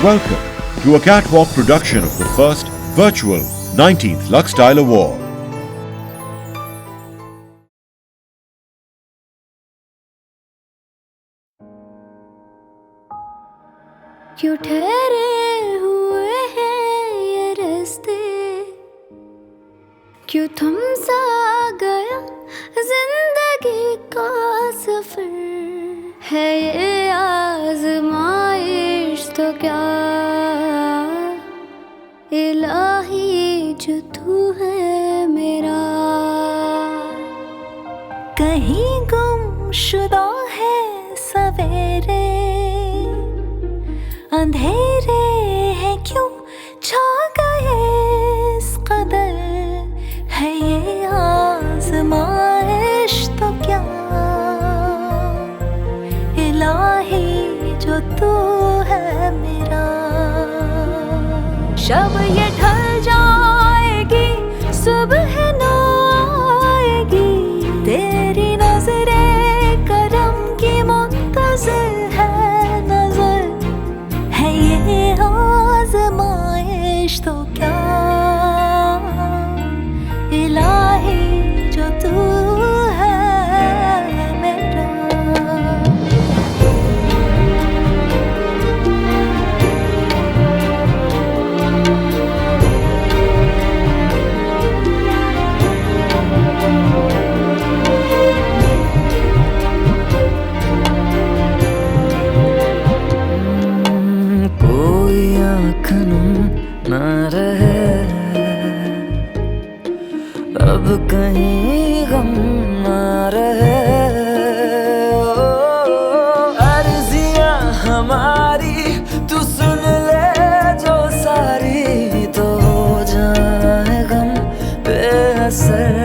Welcome to a catwalk production of the first virtual 19th Lux Style Award. क्यों ठहरे हुए हैं ये रास्ते, क्यों थम सा गया जिंदगी का सफर है ये आज़माइश तो क्या इलाही जो तू है मेरा। कहीं गुमशुदा है सवेरे, अंधेरे हैं क्यों छा गए इस कदर है ये आज़माइश तो क्या इलाही जो तू है मेरा। शब ये ढल जाएगी सुबह न आएगी, तेरी नजरे करम की मुंतज़िर है नजर है ये आज़माइश तो क्या इलाही जो तू है मेरा। कोई आँखनम ना रहे, अब कहीं गम ना रहे। अर्जियां हमारी तू सुन ले जो सारी, तो हो जाए गम बेअसर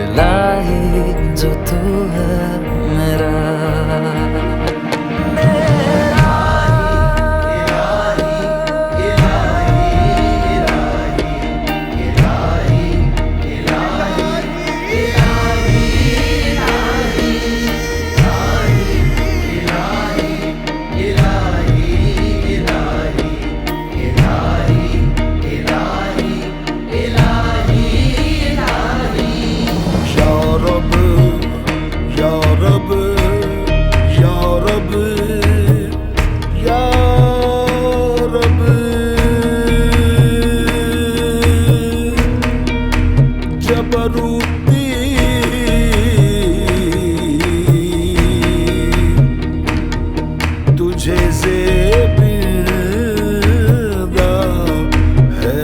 इलाही जो तू है मेरा। तुझे से मिलना है,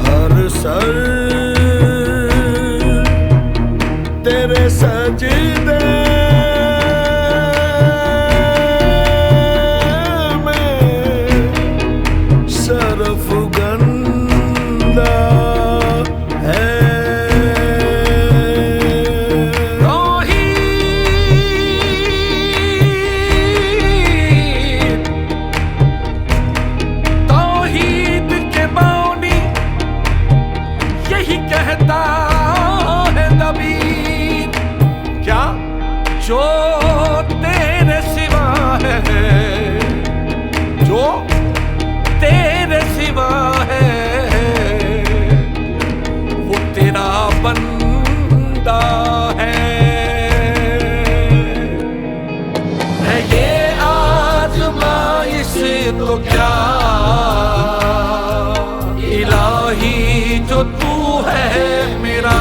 हर सर तेरे सजदे में सरफ़गंदा है। कहता है तभी क्या जो तेरे सिवा है, जो तेरे सिवा है वो तेरा बंदा है ये आज़माइश तो क्या इलाही जो तू है मेरा।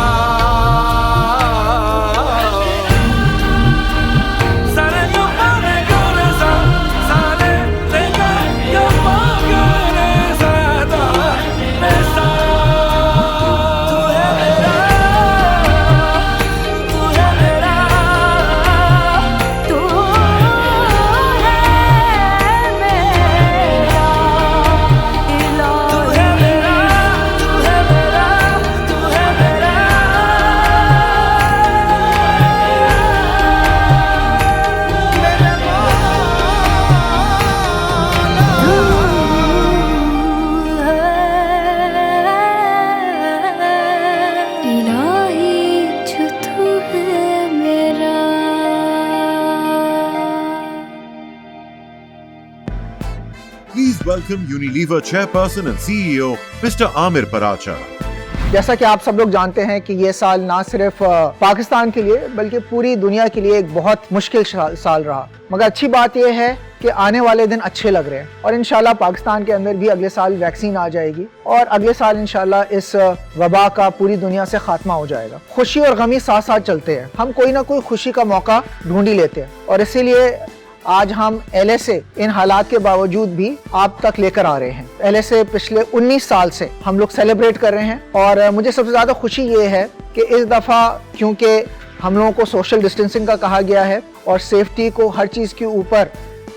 welcome Unilever Chairperson and CEO, Mr. Amir Paracha. जैसा कि आप सब लोग जानते हैं कि ये साल ना सिर्फ पाकिस्तान के लिए बल्कि पूरी दुनिया के लिए एक बहुत मुश्किल साल रहा, मगर अच्छी बात यह है कि आने वाले दिन अच्छे लग रहे हैं और इंशाल्लाह पाकिस्तान के अंदर भी अगले साल वैक्सीन आ जाएगी और अगले साल इंशाल्लाह इस वबा का पूरी दुनिया से खात्मा हो जाएगा। खुशी और गमी साथ साथ चलते हैं, हम कोई ना कोई खुशी का मौका ढूंढ ही लेते हैं और इसीलिए आज हम LSA इन हालात के बावजूद भी आप तक लेकर आ रहे हैं। LSA पिछले 19 साल से हम लोग सेलिब्रेट कर रहे हैं और मुझे सबसे ज़्यादा खुशी ये है कि इस दफ़ा क्योंकि हम लोगों को सोशल डिस्टेंसिंग का कहा गया है और सेफ्टी को हर चीज़ के ऊपर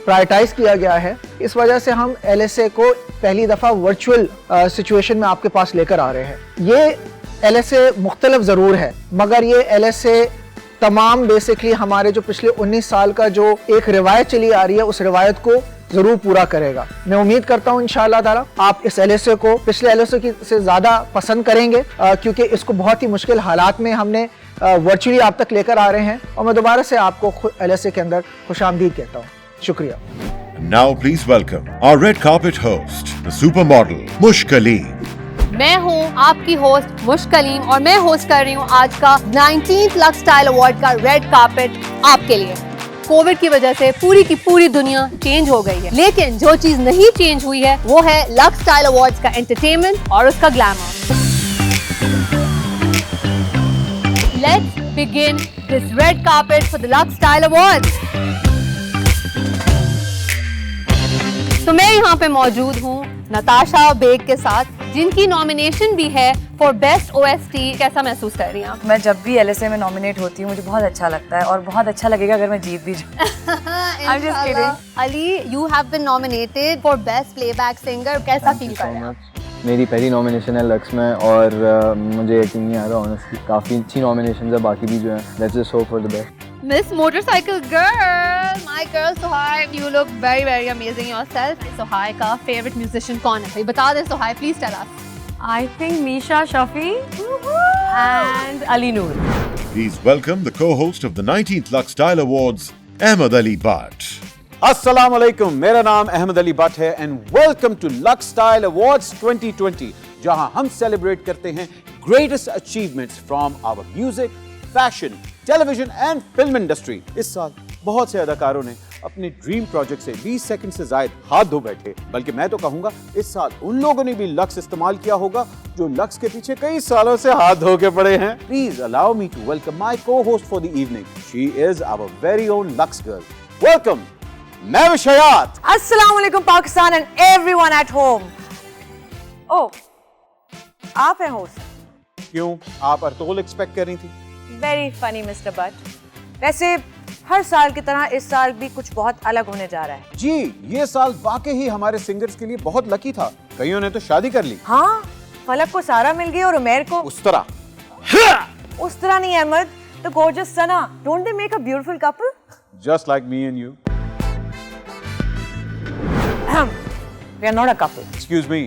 प्रायोरिटाइज किया गया है, इस वजह से हम LSA को पहली दफ़ा वर्चुअल सिचुएशन में आपके पास लेकर आ रहे हैं। ये LSA मुख्तलिफ ज़रूर है मगर ये LSA तमाम बेसिकली हमारे जो पिछले 19 साल का जो एक रिवायत चली आ रही है उस रिवायत को जरूर पूरा करेगा। मैं उम्मीद करता हूँ इंशाअल्लाह ताला आप इस LSA को पिछले LSA की से ज़्यादा पसंद करेंगे क्योंकि इसको बहुत ही मुश्किल हालात में हमने वर्चुअली आप तक लेकर आ रहे हैं और मैं दोबारा से आपको LSA के अंदर खुशामदीद कहता हूँ। शुक्रिया। Now please welcome our red carpet host, the supermodel Mushkaleen. मैं हूँ आपकी होस्ट मुश्कलीम और मैं होस्ट कर रही हूँ आज का 19th लक्स स्टाइल अवार्ड का रेड कार्पेट आपके लिए। कोविड की वजह से पूरी की पूरी दुनिया चेंज हो गई है, लेकिन जो चीज नहीं चेंज हुई है वो है लक्स स्टाइल अवार्ड्स का एंटरटेनमेंट और उसका glamour. Let's begin this red carpet for the Lux style awards. तो मैं यहाँ पे मौजूद हूँ नताशा बेग के साथ जिनकी नॉमिनेशन भी है फॉर बेस्ट OST। कैसा महसूस कर रही हैं आप? मैं जब भी LSA में नॉमिनेट होती हूँ मुझे बहुत अच्छा लगता है और बहुत अच्छा लगेगा अगर मैं जीत भी जाऊँ। I'm just kidding. Ali, you have been nominated for best playback singer. कैसा फील कर रहे हैं? मेरी पहली नॉमिनेशन है लक्स में और मुझे यकीन नहीं आ रहा ऑनेस्टली, काफ़ी अच्छी नॉमिनेशंस है, बाकी भी जो हैं। Let's just hope for the best. Miss Motorcycle Girl, my girl Sohai, you look very very amazing yourself. Sohai का favorite musician कौन है? भाई बता दे Sohai, please tell us. I think Misha Shafi and Ali Noor. Please welcome the co-host of the 19th Lux Style Awards, Ahmed Ali Bhatt. अस्सलाम वालेकुम, मेरा नाम अहमद अली भट्ट है and welcome to Lux style awards 2020, जहां हम सेलिब्रेट करते हैं greatest achievements from our music, fashion, television and film industry. इस साल बहुत से अदाकारों ने अपने ड्रीम प्रोजेक्ट से 20 सेकंड से ज्यादा हाथ धो बैठे, बल्कि मैं तो कहूंगा इस साल उन लोगों ने भी लक्स इस्तेमाल किया होगा जो लक्स के पीछे कई सालों से हाथ धो के पड़े हैं। Please allow me to welcome my co-host for the evening. She is our very own Lux girl. Welcome Mehwish Hayat. अस्सलाम वालेकुम Pakistan and everyone at home. Oh, आप हैं होस्ट? क्यों, आप अर्तुगरुल एक्सपेक्ट कर रही थी? Very funny mister Bhatt. वैसे हर साल की तरह इस साल भी कुछ बहुत अलग होने जा रहा है। जी, ये साल वाकई ही हमारे सिंगर्स के लिए बहुत लकी था। कईयों ने तो शादी कर ली। हाँ, फलक को सारा मिल गई और उमेर को उस तरह नहीं Ahmad, the gorgeous Sana. Don't they make a beautiful couple? Just like me and you. We are not a couple. Excuse me,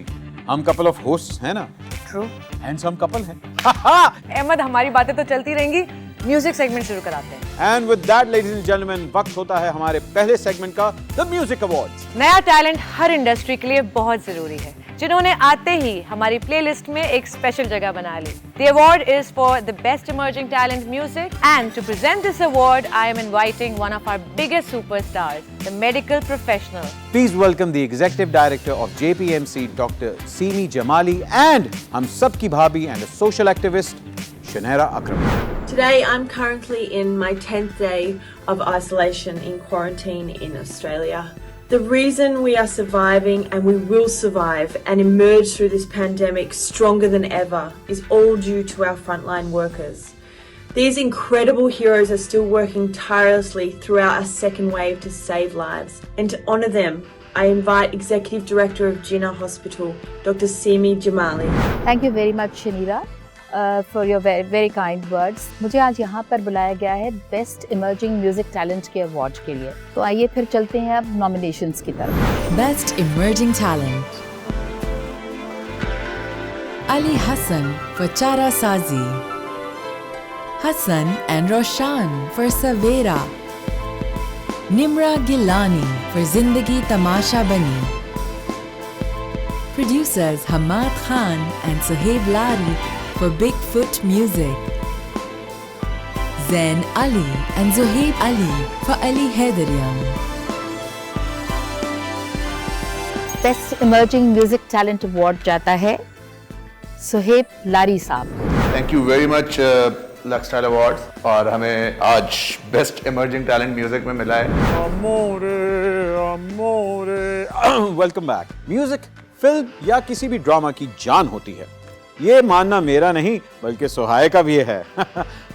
हम couple of hosts हैं ना? True. Handsome couple हैं। अहमद, हमारी बातें तो चलती रहेंगी, म्यूजिक सेगमेंट शुरू कराते हैं। And with that, ladies and gentlemen, वक्त होता है हमारे पहले सेगमेंट का, The Music Awards। नया टैलेंट हर इंडस्ट्री के लिए बहुत जरूरी है, जिन्होंने आते ही हमारी प्लेलिस्ट में एक स्पेशल जगह बना ली। The award is for the best emerging talent music, and to present this award, I am inviting one of our biggest superstars, the medical professional. Please welcome the executive director of JPMC, Dr. Simi Jamali, and हम सबकी भाभी and a social activist, Shanera Akram. Today I'm currently in my 10th day of isolation in quarantine in Australia. The reason we are surviving and we will survive and emerge through this pandemic stronger than ever is all due to our frontline workers. These incredible heroes are still working tirelessly throughout a second wave to save lives. And to honour them, I invite Executive Director of Jinnah Hospital, Dr. Simi Jamali. Thank you very much, Shanira. For your very, very kind words. मुझे आज यहाँ पर बुलाया गया है best emerging music talent के award के लिए। तो आइए फिर चलते हैं अब नॉमिनेशंस की तरफ। Best emerging talent Ali Hassan for Chara Sazi, Hassan and Roshan for Savera, Nimra Gilani for Zindagi Tamasha Bani, Producers Hamad Khan and Suhaib Lari for Bigfoot Music. Zain Ali and Zuhaib Ali for Ali Haidaryam. Best emerging music talent award जाता है सुहेब लारी साहब। Thank you very much lux style awards, और हमें आज best emerging talent music में मिला है। Welcome back. Music film या किसी भी ड्रामा की जान होती है, ये मानना मेरा नहीं बल्कि सोहाय का भी है।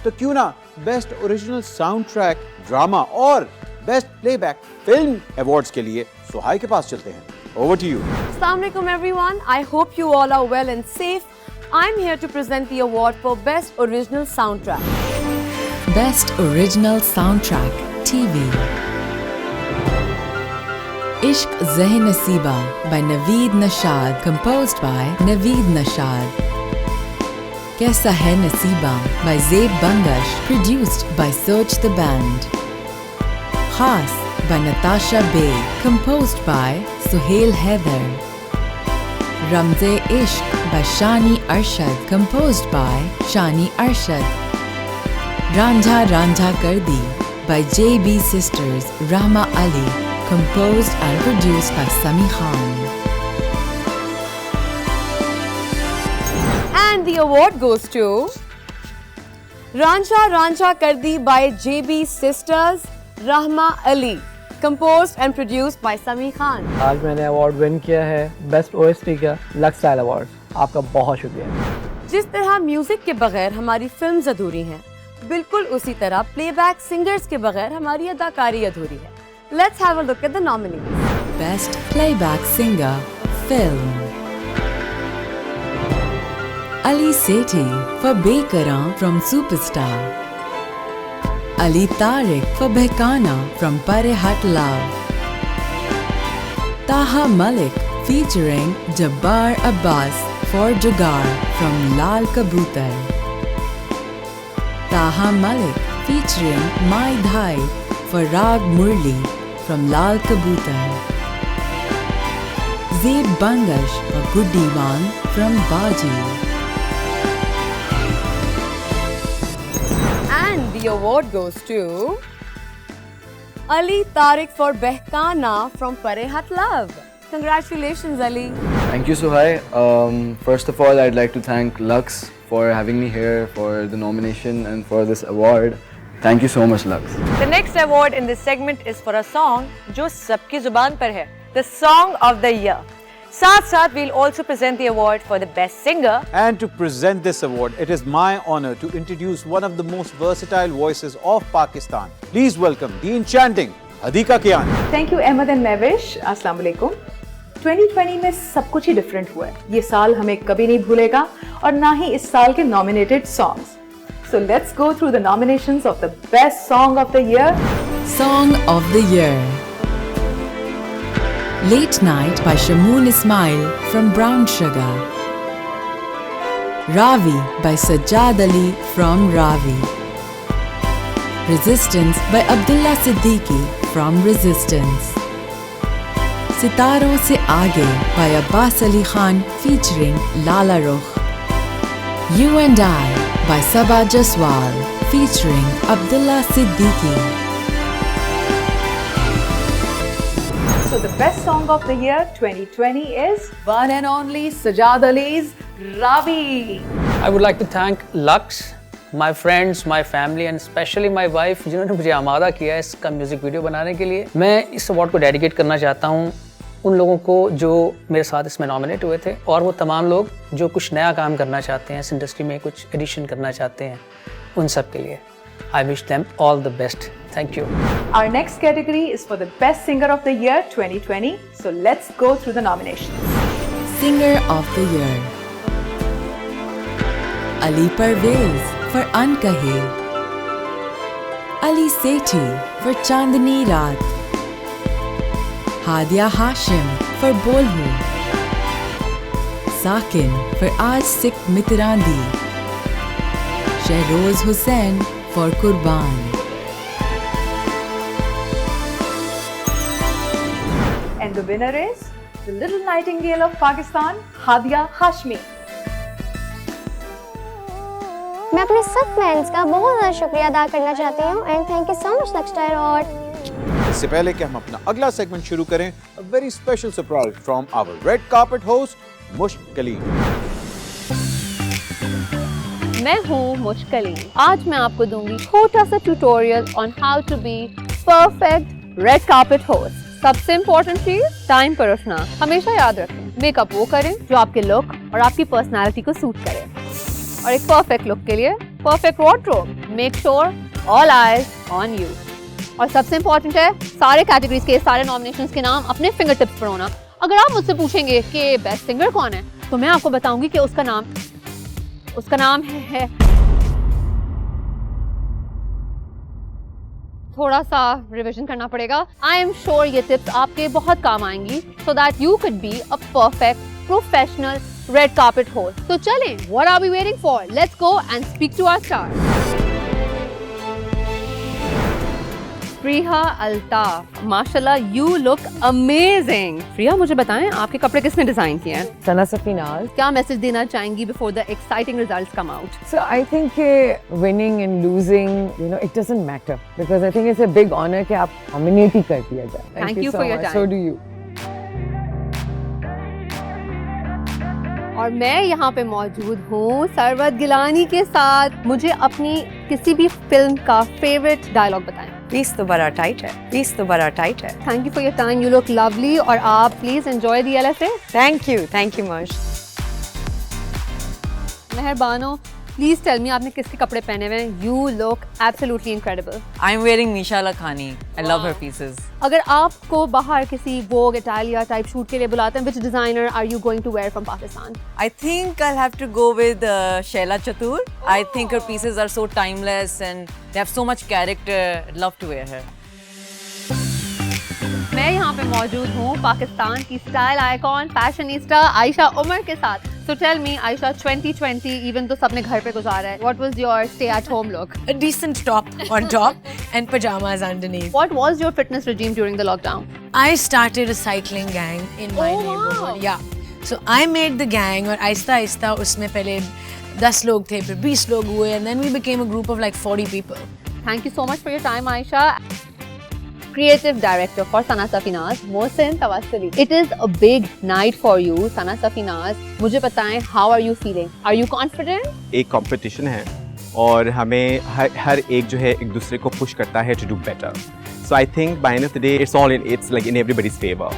तो क्यों ना best original sound track drama और बेस्ट प्लेबैक फिल्म अवार्ड्स के लिए सोहाय के पास चलते हैं। Over to you. Assalamu alaikum everyone. I hope you all are well and safe. I'm here to present the award for Best Original Soundtrack. Best Original Soundtrack TV. Ishq Zahi Nasiba by Naveed Nashad, composed by Naveed Nashad. Kaisa Hai Nasiba by Zaid Bangash, produced by Search the Band. Khas by Natasha Bey, composed by Suhail Haider. Ramze Ishq by Shani Arshad, composed by Shani Arshad. Ranjha Ranjha Kardi by JB Sisters, Rahma Ali, composed and produced by Sami Khan. And the award goes to Ranjha Ranjha Kardi by JB Sisters, Rahma Ali, composed and produced by Sami Khan. आज मैंने award win किया है best OST का lux style award. आपका बहुत शुक्रिया। जिस तरह म्यूजिक के बगैर हमारी फिल्म्स अधूरी हैं, बिल्कुल उसी तरह प्लेबैक सिंगर्स के बगैर हमारी अदाकारी अधूरी है। Let's have a look at the nominees. Best Playback Singer Film. Ali Sethi for Bekaran from Superstar. Ali Tariq for Behkana from Pare Hat Love. Taha Malik featuring Jabbar Abbas for Jugar from Lal Kabutar. Taha Malik featuring Mai Dhai for Rag Murli from Lal Kabutar. Zaid Bangash for Guddi Wang from Baji. And the award goes to Ali Tariq for Behkana from Pare Hat Love. Congratulations, Ali. Thank you, Suhai. First of all, I'd like to thank Lux for having me here for the nomination and for this award. Thank you so much, Lux. The next award in this segment is for a song जो सबकी जुबान पर है, the Song of the Year. साथ साथ we'll also present the award for the best singer. And to present this award, it is my honor to introduce one of the most versatile voices of Pakistan. Please welcome the enchanting Hadika Kian. Thank you, Ahmed and Mavish. Assalamu alaikum. 2020 में सब कुछ ही different हुआ है। ये साल हमें कभी नहीं भूलेगा और ना ही इस साल के nominated songs. So let's go through the nominations of the best song of the year. Song of the Year. Late Night by Shamoon Ismail from Brown Sugar. Ravi by Sajjad Ali from Ravi. Resistance by Abdullah Siddiqui from Resistance. Sitaron Se Aage by Abbas Ali Khan featuring Lala Rukh. You and I by Sabah Jaswal featuring Abdullah Siddiqui. So the best song of the year 2020 is one and only Sajjad Ali's Ravi. I would like to thank Lux, my friends, my family and especially my wife जिन्होंने मुझे आमादा किया है इसका music video बनाने के लिए। मैं इस अवार्ड को डेडिकेट करना चाहता हूँ उन लोगों को जो मेरे साथ इसमें नॉमिनेट हुए थे और वो तमाम लोग जो कुछ नया काम करना चाहते हैं, इस इंडस्ट्री में कुछ एडिशन करना चाहते हैं, उन सब के लिए I wish them all the best. Thank you. Our next category is for the best singer of the year 2020. So let's go through the nominations. Singer of the Year. Ali Parvez for Ankahe. Ali Sethi for Chandni Raat. Hadia Hashim for Bolhu. Sakin for Aaj Sikh Mitrandi. Shehroz Hussain for Qurban. And the winner is the little nightingale of Pakistan, Hadia Hashmi. मैं अपने सब fans का बहुत ज़्यादा शुक्रिया अदा करना चाहती हूँ and thank you so much Lux Style award. इससे पहले कि हम अपना अगला सेगमेंट शुरू करें, a very special surprise from our red carpet host मुश्क कलीम। मैं हूँ मुश्क कलीम। आज मैं आपको दूंगी छोटा सा tutorial on how to be perfect red carpet host. सबसे इम्पोर्टेंट चीज, टाइम पर उठना। हमेशा याद रखें, मेकअप वो करें जो आपके लुक और आपकी पर्सनालिटी को सूट करे। और एक परफेक्ट लुक के लिए perfect wardrobe. Make sure all eyes on you. और सबसे इम्पोर्टेंट है, सारे कैटेगरीज के सारे नॉमिनेशंस के नाम अपने फिंगर टिप्स पर होना। अगर आप मुझसे पूछेंगे कि बेस्ट सिंगर कौन है, तो मैं आपको बताऊंगी कि उसका नाम है थोड़ा सा रिवीजन करना पड़ेगा। आई एम श्योर ये टिप्स आपके बहुत काम आएंगी so that you could be a perfect professional red carpet host. तो चलें, what are we waiting for? Let's go and speak to our star. Priya Altaf, माशाल्लाह यू लुक अमेजिंग। प्रिया, मुझे बताएं आपके कपड़े किसने डिजाइन किए हैं? सना सफीनाज। क्या मैसेज देना चाहेंगी before the exciting results come out? So I think winning and losing, you know, it doesn't matter because I think it's a big honor कि आप nominate ही कर दिया जाए. Thank you so for your much. time. So do you. और मैं यहाँ पे मौजूद हूँ सरवत गिलानी के साथ। मुझे अपनी किसी भी फिल्म का फेवरेट डायलॉग बताएं। पीस तो बड़ा टाइट है, पीस तो बड़ा टाइट है। Thank you for your time, you look lovely. और आप please enjoy the LSA। Thank you much. Mehrbano, please tell me आपने किसके कपड़े पहने हुए हैं? You look absolutely incredible. I am wearing Nisha Lakhani. I love her pieces. अगर आपको बाहर किसी वोग इटालिया टाइप शूट के लिए बुलाते हैं, which designer are you going to wear from Pakistan? I think I'll have to go with Shaila Chatur. I think her pieces are so timeless and they have so much character. I'd love to wear her. मैं यहाँ पे मौजूद हूँ पाकिस्तान की style icon fashionista Ayesha Omar के साथ। So tell me, Aisha, 2020, even though सबने घर पे गुजारा है, what was your stay-at-home look? A decent top on top and pajamas underneath. What was your fitness regime during the lockdown? I started a cycling gang in my neighborhood. Wow. Yeah. So I made the gang और आहिस्ता आहिस्ता उसमें पहले 10 लोग थे, फिर 20 लोग हुए, and then we became a group of like 40 people. Thank you so much for your time, Aisha. Creative director for Sana Safinaz, Mohsin Tawassuli. It is a big night for you, Sana Safinaz. मुझे बताएं, how are you feeling? Are you confident? एक competition है और हमें हर एक जो है एक दूसरे को पुश करता है to do better. So I think by end of the day, it's like in everybody's favor.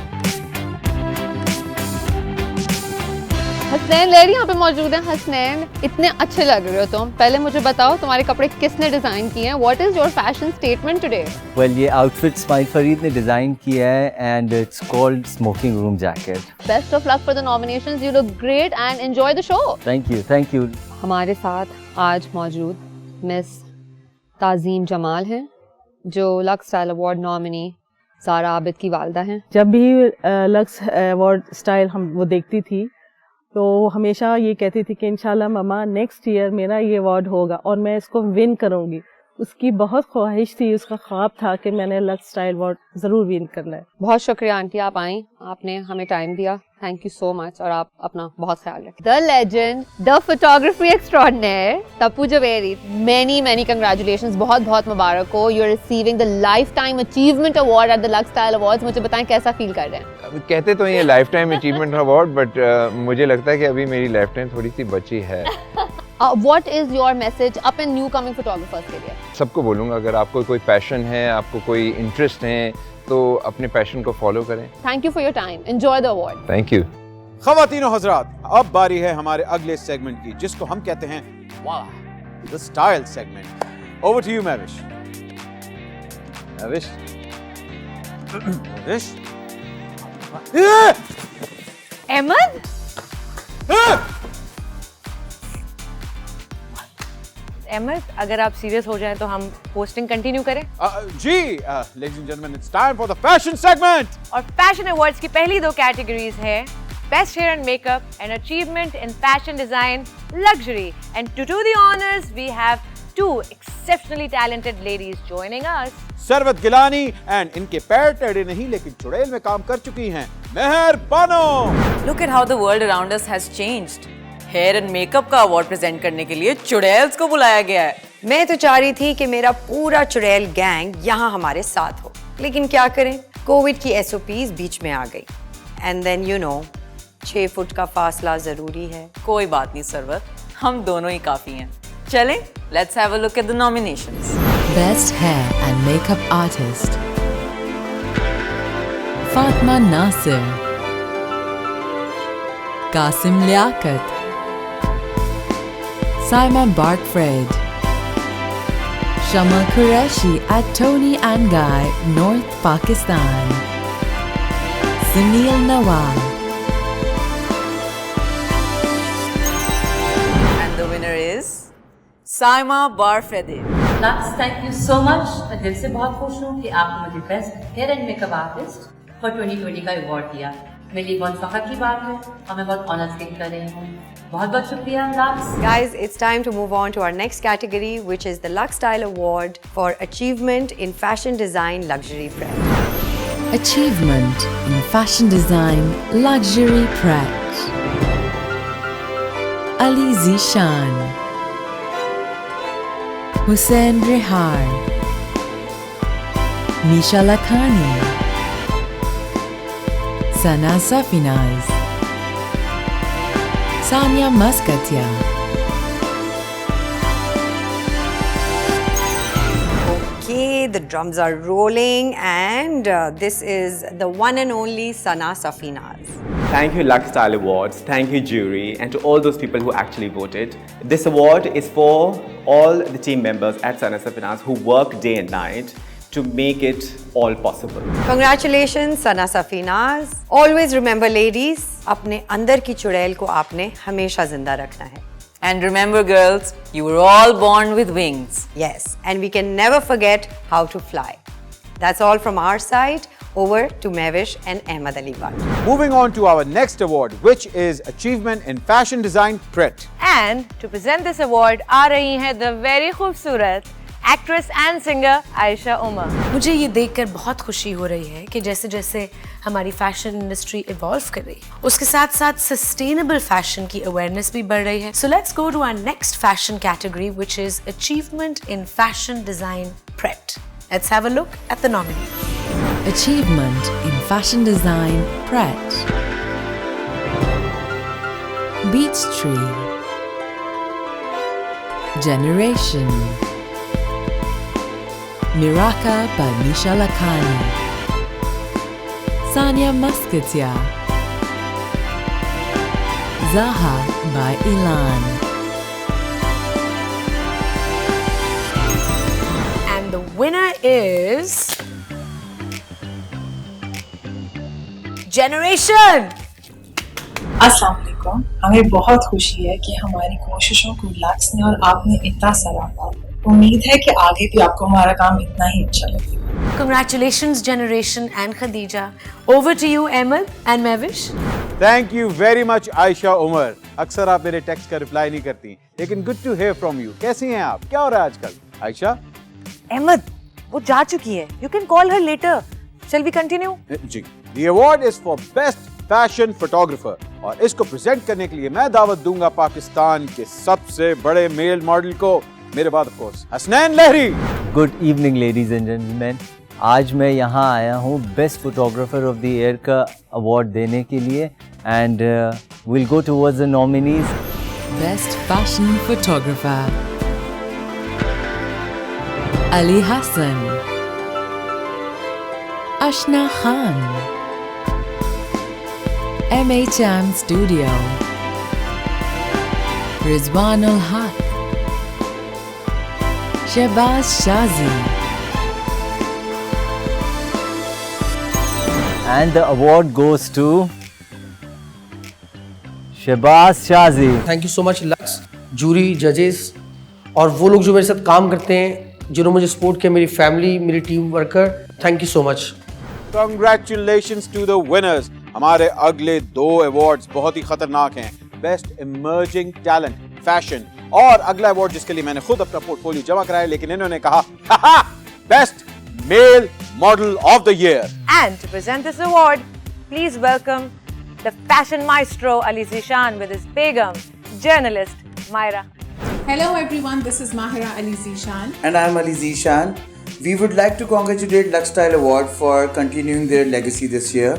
Hasnain lady यहाँ पे मौजूद हैं। हसनैन, इतने अच्छे लग रहे हो तुम। पहले मुझे बताओ तुम्हारे कपड़े किसने डिजाइन किए हैं? What is your fashion statement today? Well, ये आउटफिट स्माइल फरीद ने डिजाइन किया है and it's called smoking room jacket. Best of luck for the nominations. You look great and enjoy the show. Thank you. हमारे साथ आज मौजूद miss Tazeem Jamal हैं, जो Lux style award nominee Zara Abid की वालदा हैं। जब भी लक्स अवार्ड स्टाइल हम वो देखती थी तो हमेशा ये कहती थी कि इंशाल्लाह मम्मा नेक्स्ट ईयर मेरा ये अवार्ड होगा और मैं इसको विन करूंगी। उसकी बहुत ख्वाहिश थी, उसका ख्वाब था कि मैंने लक्स स्टाइल अवार्ड ज़रूर विन करना है। बहुत शुक्रिया आंटी, आप आई, आपने हमें टाइम दिया। थैंक यू सो मच और आप अपना बहुत ख्याल रखें। The legend, the photography extraordinaire Tapu Javeri, many congratulations, बहुत बहुत मुबारक हो। You are receiving the lifetime achievement award at the Lux style awards. मुझे बताएं कैसा फील कर रहे हैं? कहते तो ये life time achievement award, but मुझे लगता है कि अभी मेरी लाइफ टाइम थोड़ी सी बची है। What is your message up and new coming photographers के लिए? सबको बोलूँगा, अगर आपको कोई पैशन है, आपको कोई इंटरेस्ट है, तो अपने पैशन को फॉलो करें। Thank you for your time. Enjoy the award. Thank you. ख़वातीनो हज़रात, अब बारी है हमारे अगले सेगमेंट की, जिसको हम कहते हैं वाह, the style segment. Over to you Mehwish. Ahmed, Ahmed, अगर आप सीरियस हो जाएं तो हम पोस्टिंग कंटिन्यू करें? जी, ladies and gentleman, it's time for the fashion segment. और फैशन अवार्ड्स की पहली दो कैटेगरीज है best hair and makeup and achievement in fashion design luxury. And to do the honours we have two exceptionally talented ladies joining us. Sarwat Gilani and इनके पैर टेढ़े नहीं लेकिन चुड़ैल में काम कर चुकी हैं Mehar Bano. Look at how the world around us has changed. Hair and makeup का अवार्ड प्रेजेंट करने के लिए चुड़ैल्स को बुलाया गया है। मैं तो चाह रही थी कि मेरा पूरा चुड़ैल गैंग यहाँ हमारे साथ हो, लेकिन क्या करें, कोविड की SOPs बीच में आ गई। एंड देन 6 फुट का फासला जरूरी है। कोई बात नहीं सरवर, हम दोनों ही काफी हैं। चलें, let's have a look at the nominations. Best Hair and Makeup Artist Fatma Nasir, Qasim Liaquat, Saima Barkfred, Shamal Qureshi at Tony and Guy, North Pakistan, Sunil Nawal. And the winner is Saima Barfredi. Lux, thank you so much. मैं दिल से बहुत खुश हूँ कि आपने मुझे best hair and makeup artist for 2020 का अवार्ड दिया। मेरे लिए बहुत फख्र की बात है और मैं बहुत ऑनर फील कर रही हूँ। बहुत बहुत शुक्रिया Lux. Guys, it's time to move on to our next category, which is the Lux Style Award for Achievement in Fashion Design Luxury Prep. Achievement in Fashion Design Luxury Prep. Ali Zishan, Hussein Rehar, Nisha Lakhani, Sana Safinaz, Sanya Maskatia. Okay, the drums are rolling, and this is the one and only Sana Safinaz. Thank you, Lux Style Awards. Thank you, jury, and to all those people who actually voted. This award is for all the team members at Sana Safinaz who work day and night to make it all possible. Congratulations, Sana Safinaz. Always remember, ladies, अपने अंदर की चुड़ैल को आपने हमेशा जिंदा रखना है. And remember, girls, you were all born with wings. Yes, and we can never forget how to fly. That's all from our side. Over to Mehwish and Ahmed Ali Bhatt. Moving on to our next award, which is Achievement in Fashion Design Pret. And to present this award आ रही हैं the very खूबसूरत actress and singer Ayesha Omar. मुझे ये देखकर बहुत खुशी हो रही है कि जैसे जैसे हमारी फैशन इंडस्ट्री इवॉल्व कर रही है, उसके साथ साथ सस्टेनेबल फैशन की अवेयरनेस भी बढ़ रही है। So let's go to our next fashion category, which is achievement in fashion design pret. Let's have a look at the nominees. Achievement in Fashion Design Pret. Beach Tree, Generation, Miraka by Nisha Lakhani, Sanya Maskatia, Zaha by Ilan. And the winner is Generation. अस्सलाम वालेकुम। हमें बहुत खुशी है कि हमारी कोशिशों को लक्स ने और आपने इतना सराहा। उम्मीद है कि आगे भी आपको हमारा काम इतना ही अच्छा लगेगा। Congratulations, Generation and Khadija. Over to you, Ahmed and Mehwish. Thank you very much, Aisha Umar. अक्सर आप मेरे टेक्स्ट का रिप्लाई नहीं करती, लेकिन good to hear from you. कैसी हैं आप? क्या हो रहा है आजकल? आयशा? अहमद, वो जा चुकी है. You can call her later. Shall we continue? Ji. The award is for Best Fashion Photographer और इसको प्रेजेंट करने के लिए मैं दावत दूंगा पाकिस्तान के सबसे बड़े मेल मॉडल को, मेरे बाद of course Hasnain Lehri. Good evening ladies and gentleman. आज मैं यहाँ आया हूँ best photographer of the year का अवार्ड देने के लिए and will go towards the nominees. Best fashion photographer Ali Hassan, Ashna Khan, MHM Studio, Rizwan ul Haq, Shehbaz Shazi. And the award goes to Shehbaz Shazi. Thank you so much Lux, jury, judges और वो लोग जो मेरे साथ काम करते हैं, जिन्होंने मुझे सपोर्ट किया, मेरी फैमिली, मेरी team worker, thank you so much. Congratulations to the winners. हमारे अगले 2 अवार्ड्स बहुत ही खतरनाक हैं, बेस्ट इमर्जिंग टैलेंट फैशन और अगला अवार्ड जिसके लिए मैंने खुद अपना पोर्टफोलियो जमा कराया, लेकिन इन्होंने कहा best male model of the year. And to present this award, please welcome the fashion maestro Ali Zishan with his begum, journalist Myra. Hello everyone, this is Mahira Ali Zishan. And I am Ali Zishan. We would like to congratulate Lux Style Award for continuing their legacy this year.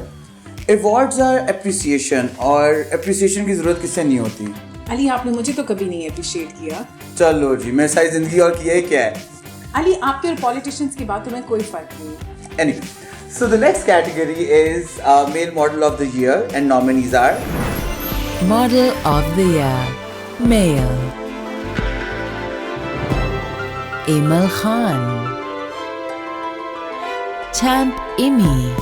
Awards are appreciation और appreciation की ज़रूरत किससे नहीं होती. अली आपने मुझे तो कभी नहीं अप्रिशिएट किया. चलो जी, मैं सारी ज़िंदगी और किया है क्या है? अली आपके और पॉलिटिशियंस की बातों में कोई फर्क नहीं. Anyway, so the next category is Male Model of the Year and nominees are Model of the Year, Male, Emil Khan, Champ Imi,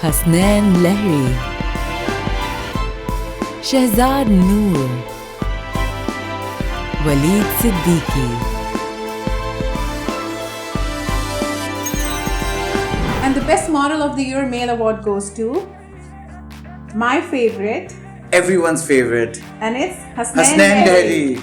Hasnain Lahiri, Shehzad Noor, Waleed Siddiqui. And the best model of the year male award goes to my favorite, everyone's favorite, and it's Hasnain Lahiri.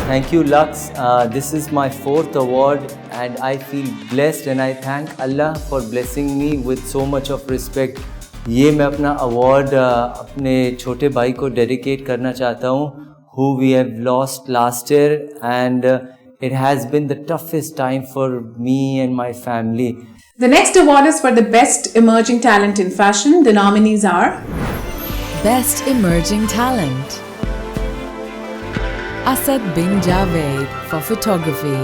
Thank you, Lux. This is my 4th award and I feel blessed and I thank Allah for blessing me with so much of respect. ये मैं अपना award अपने छोटे भाई को dedicate करना चाहता हूँ, who we have lost last year, and it has been the toughest time for me and my family. The next award is for the best emerging talent in fashion. The nominees are Best Emerging Talent, Asad bin Javed for photography,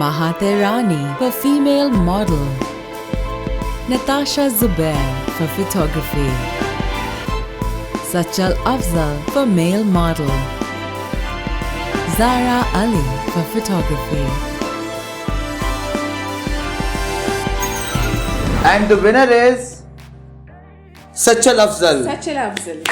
Mahathir Rani for female model, Natasha Zubair for photography, Sachal Afzal for male model, Zara Ali for photography. And the winner is Sachal Afzal. Sachal Afzal.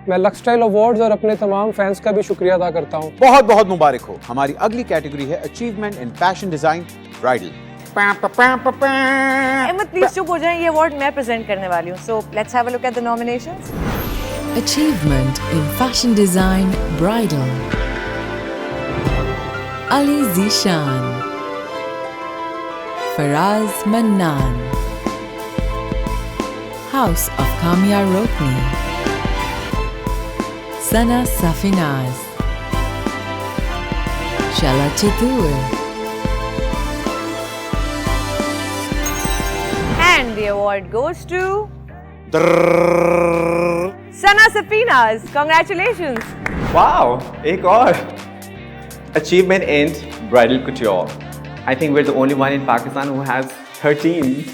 मैं lux style awards और अपने तमाम fans का भी शुक्रिया अदा करता हूँ. बहुत बहुत मुबारक हो. हमारी अगली कैटेगरी है achievement in fashion design bridal. Ahmed please चुप हो जाएं, ये अवार्ड मैं प्रेजेंट करने वाली हूँ. So let's have a look at the nominations. Achievement in Fashion Design Bridal, Ali Zishan, Faraz Mannan, House of Kamya Rokni, Sana Safinaz, Shala Chatur. And the award goes to Sana Safinaz. Congratulations. Wow, एक और. Achievement in bridal couture. I think we're the only one in Pakistan who has 13.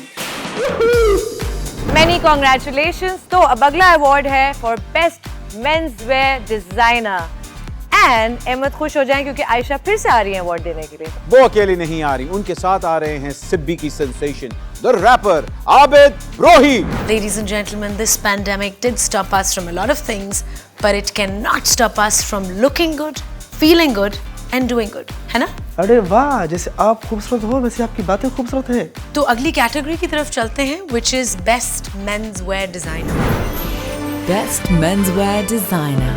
Many congratulations. तो अब अगला award है for best menswear designer. And Ahmad खुश हो जाएं क्योंकि आयशा फिर से आ रही हैं अवार्ड देने के लिए. वो अकेली नहीं आ रही, उनके साथ आ रहे हैं सिब्बी की sensation, the rapper Abid Brohi. Ladies and gentlemen, this pandemic did stop us from a lot of things, but it cannot stop us from looking good, feeling good and doing good. है ना? अरे वाह, जैसे आप खूबसूरत हो वैसे आपकी बातें खूबसूरत हैं. तो अगली कैटेगरी की तरफ चलते हैं, which is best menswear designer. Best Menswear Designer,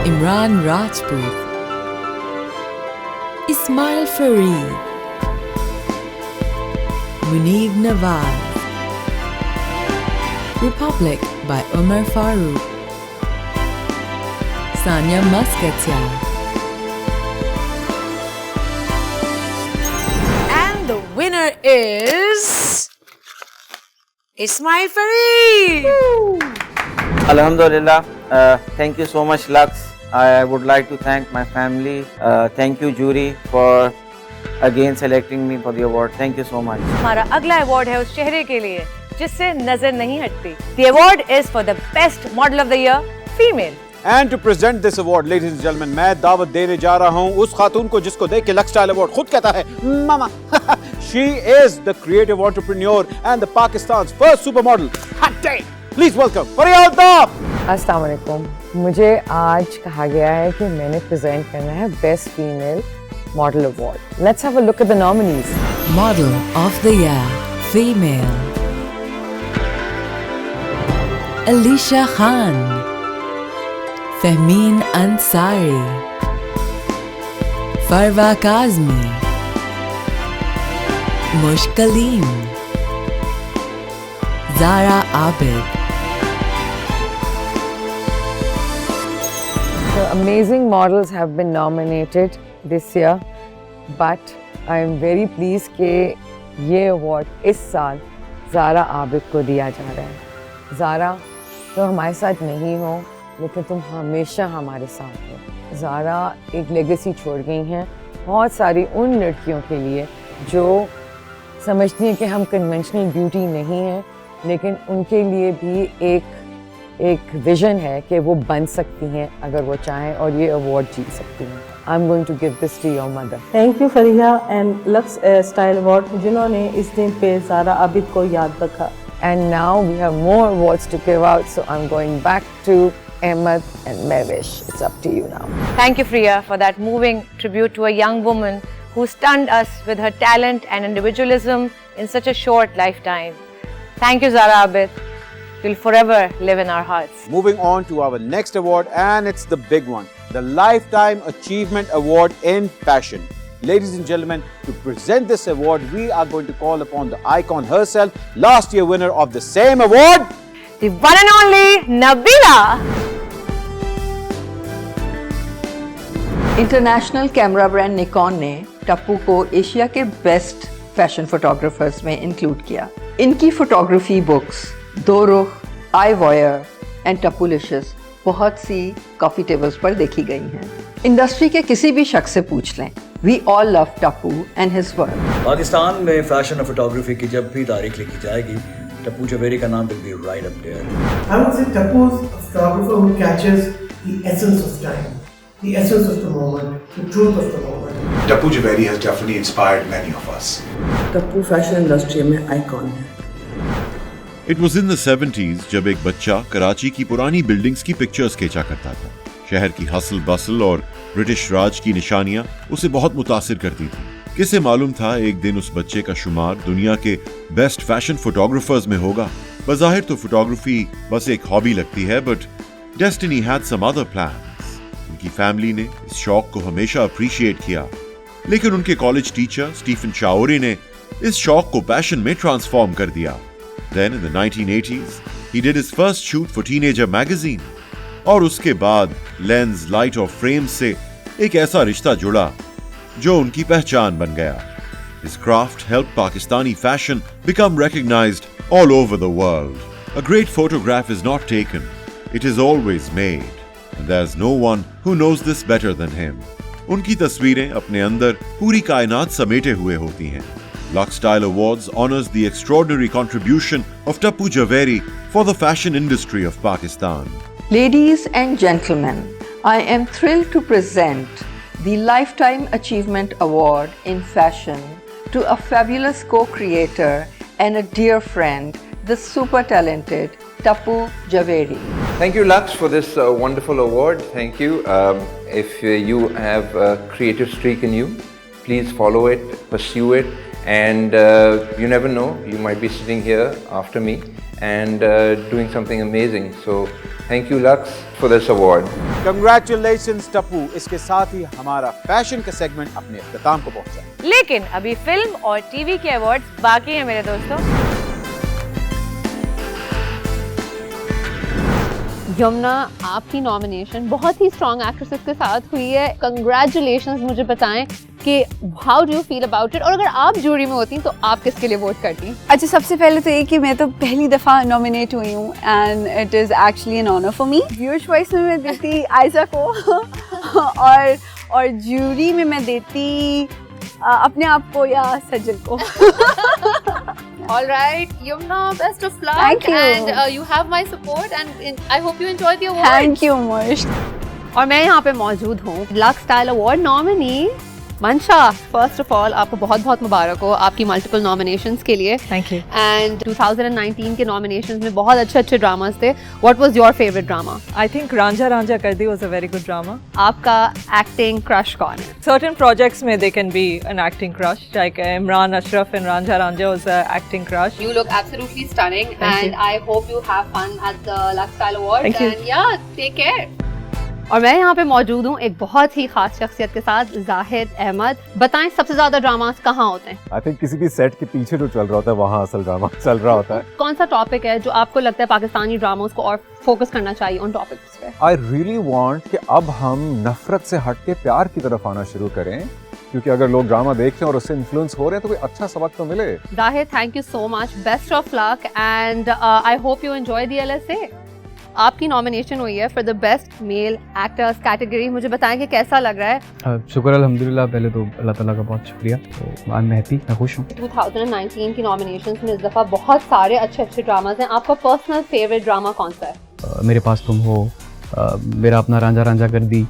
Imran Rajput, Ismail Fareed, Munib Nawaz, Republic by Umar Farooq, Sanya Muscatia. And the winner is Ismail Fareed. Alhamdulillah. Thank you so much, Lux. I would like to thank my family. Thank you, jury, for again selecting me for the award. Thank you so much. हमारा अगला award है उस चेहरे के लिए जिससे नजर नहीं हटती. The award is for the best model of the year, female. And to present this award, ladies and gentlemen, मैं दावत देने जा रहा हूँ उस खातून को जिसको देख के लक्स स्टाइल अवार्ड खुद कहता है मामा. She is the creative entrepreneur and the Pakistan's first supermodel. Hot day. Please welcome Faryal Dab. अस्सलाम वालेकुम. मुझे आज कहा गया है कि मैंने प्रेजेंट करना है best female model award. Let's have a look at the nominees. Model of the Year, Female, Alisha Khan, Fehmeen Ansari, Farwa Kazmi, Mushkalim. Zara Abid. The amazing models have been nominated this year, but I am very pleased कि ये award इस साल ज़ारा आबिद को दिया जा रहा है। ज़ारा, तो हमारे साथ नहीं हो, लेकिन तुम हमेशा हमारे साथ हो। ज़ारा एक लेगेसी छोड़ गई हैं बहुत सारी उन लड़कियों के लिए जो समझती हैं कि हम कन्वेंशनल ब्यूटी नहीं हैं, लेकिन उनके लिए भी एक विजन है कि वो बन सकती हैं अगर वो चाहें और ये अवार्ड जीत सकती हैं। I am going to give this to your mother. Thank you Fariha and Lux style award जिन्होंने इस दिन पे ज़ारा आबिद को याद रखा। And now we have more awards to give out, so I'm going back to Ahmed and Mevish. It's up to you now. Thank you, Priya, for that moving tribute to a young woman who stunned us with her talent and individualism in such a short lifetime. Thank you, Zara Abid. You'll forever live in our hearts. Moving on to our next award, and it's the big one, the Lifetime Achievement Award in Fashion. Ladies and gentlemen, to present this award, we are going to call upon the icon herself, last year winner of the same award, the one and only Nabila. International camera brand Nikon ने टप्पू को Asia के best fashion photographers में include किया। इनकी photography books दो रुख, आई वॉयर and टप्पूलिशियस बहुत सी coffee tables पर देखी गई हैं। इंडस्ट्री के किसी भी शख्स से पूछ लें, we all love Tappu and his work. Pakistan में फैशन और फोटोग्राफी की जब भी तारीख लिखी जाएगी, टप्पू जवेरी का नाम will be right up there. I would say Tappu is a photographer who catches the essence of time, the essence of the moment, the truth of the moment. Tappu Javeri has definitely inspired many of us. Tappu fashion industry में icon है। It was in the 70s जब एक बच्चा कराची की पुरानी buildings की pictures खींचा करता था। शहर की हसल बसल और ब्रिटिश राज की निशानियां उसे बहुत मुतासिर करती थी। किसे मालूम था एक दिन उस बच्चे का शुमार दुनिया के बेस्ट फैशन फोटोग्राफर्स में होगा। बज़ाहिर तो फोटोग्राफी बस एक हॉबी लगती है, but destiny had some other plans. उनकी फैमिली ने इस शौक को हमेशा अप्रिशिएट किया, लेकिन उनके कॉलेज टीचर स्टीफन शाओरी ने इस शौक को पैशन में ट्रांसफॉर्म कर दिया। Then in the 1980s, he did his first shoot for Teenager magazine. और उसके बाद लेंस, लाइट और फ्रेम से एक ऐसा रिश्ता जुड़ा जो उनकी पहचान बन गया। His craft helped Pakistani fashion become recognized all over the world. A great photograph is not taken, it is always made. And there's no one who knows this better than him. उनकी तस्वीरें अपने अंदर पूरी कायनात समेटे हुए होती हैं। Lux Style Awards honors the extraordinary contribution of Tappu Javeri for the fashion industry of Pakistan. Ladies and gentlemen, I am thrilled to present the Lifetime Achievement Award in Fashion to a fabulous co-creator and a dear friend, the super talented Tappu Javeri. Thank you, Lux, for this wonderful award. Thank you. If you have a creative streak in you, please follow it, pursue it, and you never know, you might be sitting here after me and doing something amazing. So thank you, Lux, for this award. Congratulations, Tappu. इसके साथ ही हमारा fashion का segment अपने इख्तिताम को पहुंचा। लेकिन अभी film और टीवी के अवार्ड्स बाकी हैं मेरे दोस्तों। यमुना, आपकी नॉमिनेशन बहुत ही स्ट्रॉन्ग एक्ट्रेसेस के साथ हुई है। कंग्रेचुलेशंस। मुझे बताएं कि how do you feel about it, और अगर आप जूरी में होती तो आप किसके लिए वोट करती? अच्छा, सबसे पहले तो ये कि मैं तो पहली दफ़ा नॉमिनेट हुई हूँ and it is actually an honour for me. Viewer choice में मैं देती आयशा को और जूरी में मैं देती अपने आप को या सज्जल को। All right, Yumna, best of luck. Thank you. And you have my support and I hope you enjoy the award. Thank you, Mosh. और मैं यहाँ पे मौजूद हूँ लक्स स्टाइल अवार्ड नॉमिनी मंशा। फर्स्ट ऑफ ऑल आपको बहुत बहुत मुबारक हो आपकी मल्टीपल नॉमिनेशंस के लिए। Thank you. एंड 2019 के नॉमिनेशंस में बहुत अच्छे अच्छे ड्रामास थे। What was your favourite drama? I think Ranjha Ranjha Kar Di was a very good drama. आपका एक्टिंग क्रश कौन है? Certain projects में they can be an acting crush, like Imran Ashraf in Ranjha Ranjha was an acting crush. You look absolutely stunning. Thank and you. I hope you have fun at the Lux Style Awards. Thank you. And yeah, take care. और मैं यहाँ पे मौजूद हूँ एक बहुत ही खास शख्सियत के साथ, जाहिद अहमद। बताएं सबसे ज्यादा ड्रामास कहाँ होते हैं? आई थिंक किसी भी सेट के पीछे जो चल रहा होता है वहाँ असल ड्रामा चल रहा होता है। कौन सा टॉपिक है जो आपको लगता है पाकिस्तानी ड्रामास को और फोकस करना चाहिए उन टॉपिक्स पे? आई रियली वांट कि अब हम नफरत से हट के प्यार की तरफ आना शुरू करें, क्योंकि अगर लोग ड्रामा देख रहे हैं और उससे इन्फ्लुएंस हो रहे हैं तो कोई अच्छा सबक तो मिले। Zahid, thank you so much, best of luck and I hope you enjoy the LSA। आपकी नॉमिनेशन हुई है for the best male actors category. मुझे बताएं कि कैसा लग रहा है? शुक्र अल्हम्दुलिल्लाह, पहले तो अल्लाह ताला का बहुत शुक्रिया। तो आई एम हैप्पी, मैं खुश हूँ। 2019 की नॉमिनेशंस में इस दफ़ा बहुत सारे अच्छे ड्रामास हैं। आपका पर्सनल फेवरेट ड्रामा कौन सा है? मेरे पास तुम हो, मेरा अपना रांझा रांझा कर दी,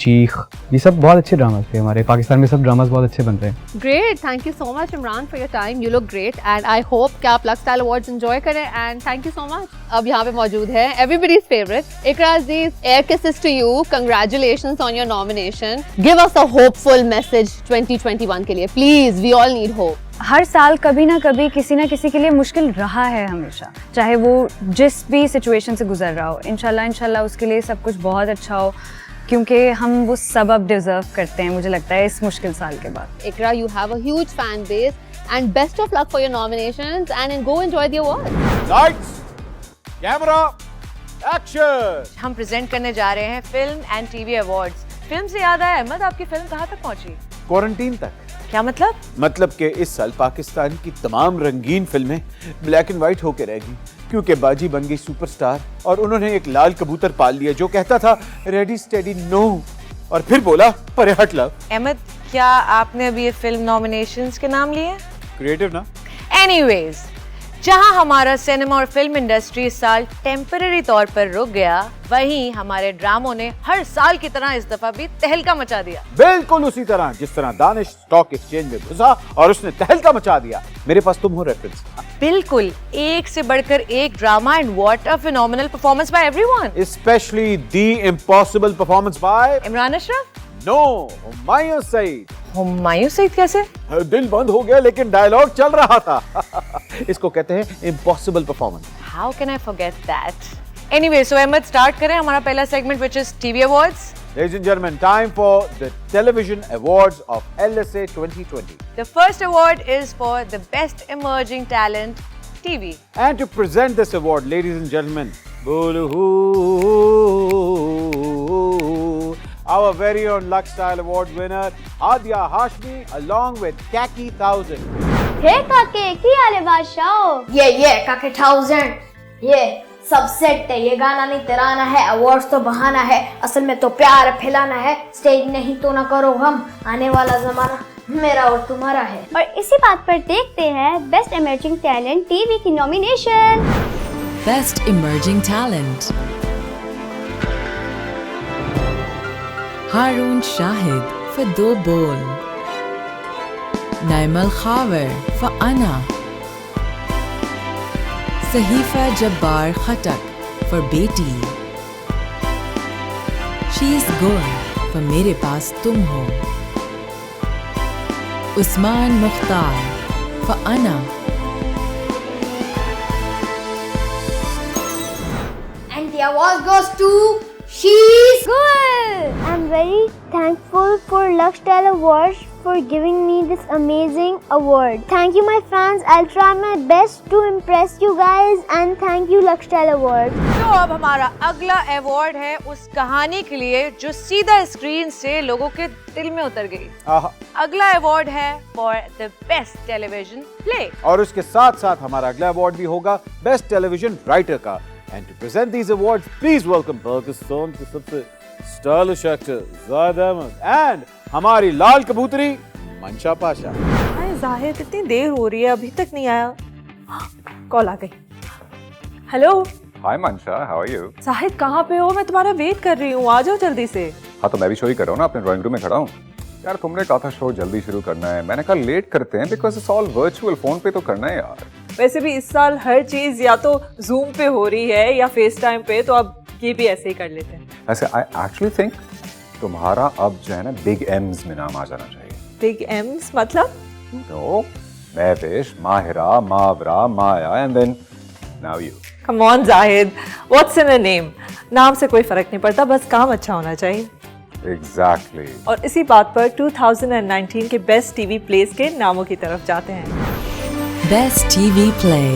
चीख, ये सब बहुत अच्छे ड्रामास थे। हमारे पाकिस्तान में सब ड्रामास बहुत अच्छे बन रहे हैं। Great, thank you so much Imran for your time, you look great and I hope कि आप लक्स स्टाइल अवार्ड्स एंजॉय करें and thank you so much. अब यहाँ पे मौजूद है everybody's favourite Iqra Aziz, air kisses to you, congratulations on your nomination. Give us a hopeful message 2021 के लिए please, we all need hope. हर साल कभी ना कभी किसी ना किसी के लिए मुश्किल रहा है हमेशा, चाहे वो जिस भी सिचुएशन से गुजर रहा हो। इंशाल्लाह उसके लिए सब कुछ बहुत अच्छा हो, क्योंकि हम वो सब अब डिजर्व करते हैं मुझे लगता है इस मुश्किल साल के बाद। इकरा, you have a huge fan base and best of luck for your nominations and go enjoy the award. Lights, camera, action! हम प्रेजेंट करने जा रहे हैं film and TV awards. Film से याद आया अहमद, आपकी फिल्म कहाँ तक पहुंची? क्वारंटीन तक। क्या मतलब? मतलब कि इस साल पाकिस्तान की तमाम रंगीन फिल्में ब्लैक एंड व्हाइट होकर रह गई, क्योंकि बाजी बन गई सुपरस्टार और उन्होंने एक लाल कबूतर पाल लिया जो कहता था रेडी स्टेडी नो, और फिर बोला परे हट लव। अहमद, क्या आपने अभी ये फिल्म नॉमिनेशंस के नाम लिए? क्रिएटिव ना। एनीवेज, जहां हमारा सिनेमा और फिल्म इंडस्ट्री इस साल टेम्पररी तौर पर रुक गया, वहीं हमारे ड्रामों ने हर साल की तरह इस दफा भी तहलका मचा दिया। बिल्कुल उसी तरह जिस तरह दानिश स्टॉक एक्सचेंज में घुसा और उसने तहलका मचा दिया। मेरे पास तुम हो रेफरेंस। बिल्कुल, एक से बढ़कर एक drama and what a phenomenal performance by everyone, specially the impossible performance by Imran Ashraf. No, Humayun Saeed. Humayun Saeed कैसे? दिल बंद हो गया लेकिन डायलॉग चल रहा था। इसको कहते हैं impossible performance. How can I forget that? Anyway, so Ahmed, start करें हमारा पहला segment which is TV awards. Ladies and gentlemen, time for the Television Awards of LSA 2020. The first award is for the Best Emerging Talent TV. And to present this award, ladies and gentlemen, our very own Lux Style Award winner, Adia Hashmi, along with Kaki 1000. Hey काके, की हाल है बादशाह? ये काके 1000, ये सब set है, ये गाना नहीं तराना है, अवार्ड्स तो बहाना है, असल में तो प्यार फैलाना है, स्टेज नहीं तो ना करो हम, आने वाला जमाना मेरा और तुम्हारा है। और इसी बात पर देखते हैं बेस्ट इमर्जिंग टैलेंट टीवी की nomination. Best emerging talent Haroon Shahid for Do बोल, नाइमल खावर for अना, सहीफा जब्बार खटक for बेटी, शीज गुल for मेरे पास तुम हो, उस्मान मुख्तार for अना, And the award goes to She's Good. I'm very thankful for Lux Style Awards for giving me this amazing award. Thank you my fans. I'll try my best to impress you guys and thank you Lux Style Awards. तो अब हमारा अगला award है उस कहानी के लिए जो सीधा स्क्रीन से लोगों के दिल में उतर गई। अगला अवार्ड है for the best television play, और उसके साथ साथ हमारा अगला अवार्ड भी होगा बेस्ट टेलीविजन राइटर का। And to present these awards, please welcome Pakistan के सबसे stylish actor Zahid Ahmed and हमारी लाल कबूतरी मंशा पाशा। अरे जाहिद, इतनी देर हो रही है, अभी तक नहीं आया। कॉल आ गई। हेलो। हाय मंशा, हाउ आर यू? जाहिद कहाँ पे हो? मैं तुम्हारा वेट कर रही हूँ, आ जाओ जल्दी से। हाँ तो मैं भी शो ही कर रहा हूँ ना, अपने ड्राइंग रूम में खड़ा हूँ। यार तुमने कहा था शो जल्दी शुरू करना है, मैंने कहा लेट करते हैं because it's all virtual, phone पे तो करना है यार। वैसे भी इस साल हर चीज या तो जूम पे हो रही है या फेस टाइम पे, तो अब ये भी ऐसे ही कर लेते हैं। ऐसे आई एक्चुअली थिंक तुम्हारा अब जो है ना बिग एम्स में नाम आ जाना चाहिए। बिग एम्स मतलब? No, Mehwish, Mahira, Mawra, Maya and then now you. Come on, Zahid. What's in a name? नाम से कोई फर्क नहीं पड़ता, बस काम अच्छा होना चाहिए. Exactly. और इसी बात पर 2019 के बेस्ट टीवी प्लेस के नामों की तरफ जाते हैं. Best TV Play.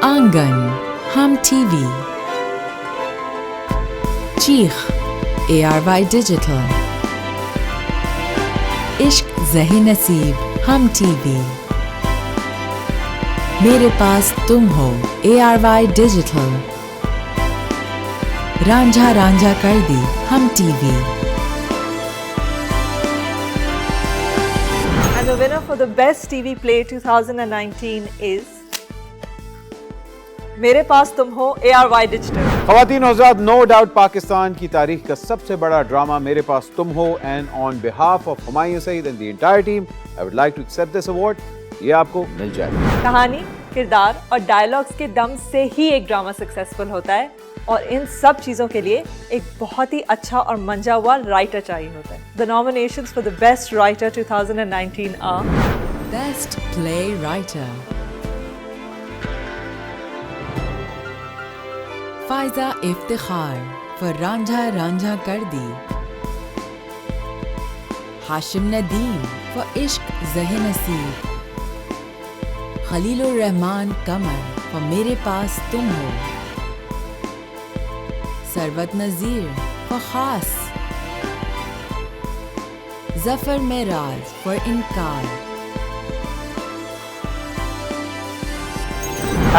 आंगन, हम TV. चीख, ARY Digital. इश्क ज़ही नसीब, हम TV. मेरे पास तुम हो, ARY Digital. रांझा रांझा कर दी, हम TV. And the winner for the best TV play 2019 is मेरे पास तुम हो, ARY Digital. ख़वातीन हज़रात, नो डाउट पाकिस्तान की तारीख का सबसे बड़ा ड्रामा मेरे Paas Tum Ho, and on behalf of Humayun Saeed and the entire team I would like to accept this award. ये आपको मिल जाएगा. कहानी, किरदार और डायलॉग्स के दम से ही एक ड्रामा सक्सेसफुल होता है, और इन सब चीज़ों के लिए एक बहुत ही अच्छा और मंजा हुआ राइटर चाहिए होता है. The nominations for the best writer 2019 are Best Playwriter. Faiza Iftikhar for Ranjha Ranjha Kar the. Hashim Nadeem for इश्क ज़ही नसीब. खलीलुर रहमान कमर for मेरे पास तुम हो. सरवत नज़ीर for खास. जफर मेराज for इनकार.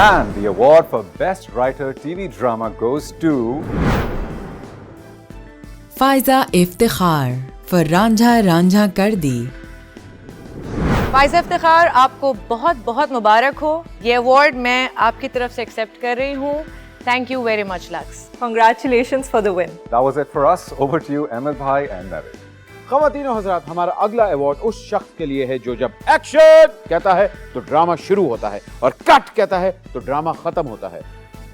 And the award for Best Writer TV Drama goes to Faiza Iftikhar for Ranjha Ranjha Kar दी. फायजा इफ्तिखार, आपको बहुत बहुत मुबारक हो. ये अवार्ड मैं आपकी तरफ से एक्सेप्ट कर रही हूँ. Thank you very much, Lux. Congratulations for the win. That was it for us. Over to you, Emil Bhai and Navid. ख़वातीनो हज़रात, हमारा अगला अवार्ड उस शख्स के लिए है जो जब एक्शन कहता है तो ड्रामा शुरू होता है, और कट कहता है तो ड्रामा खत्म होता है.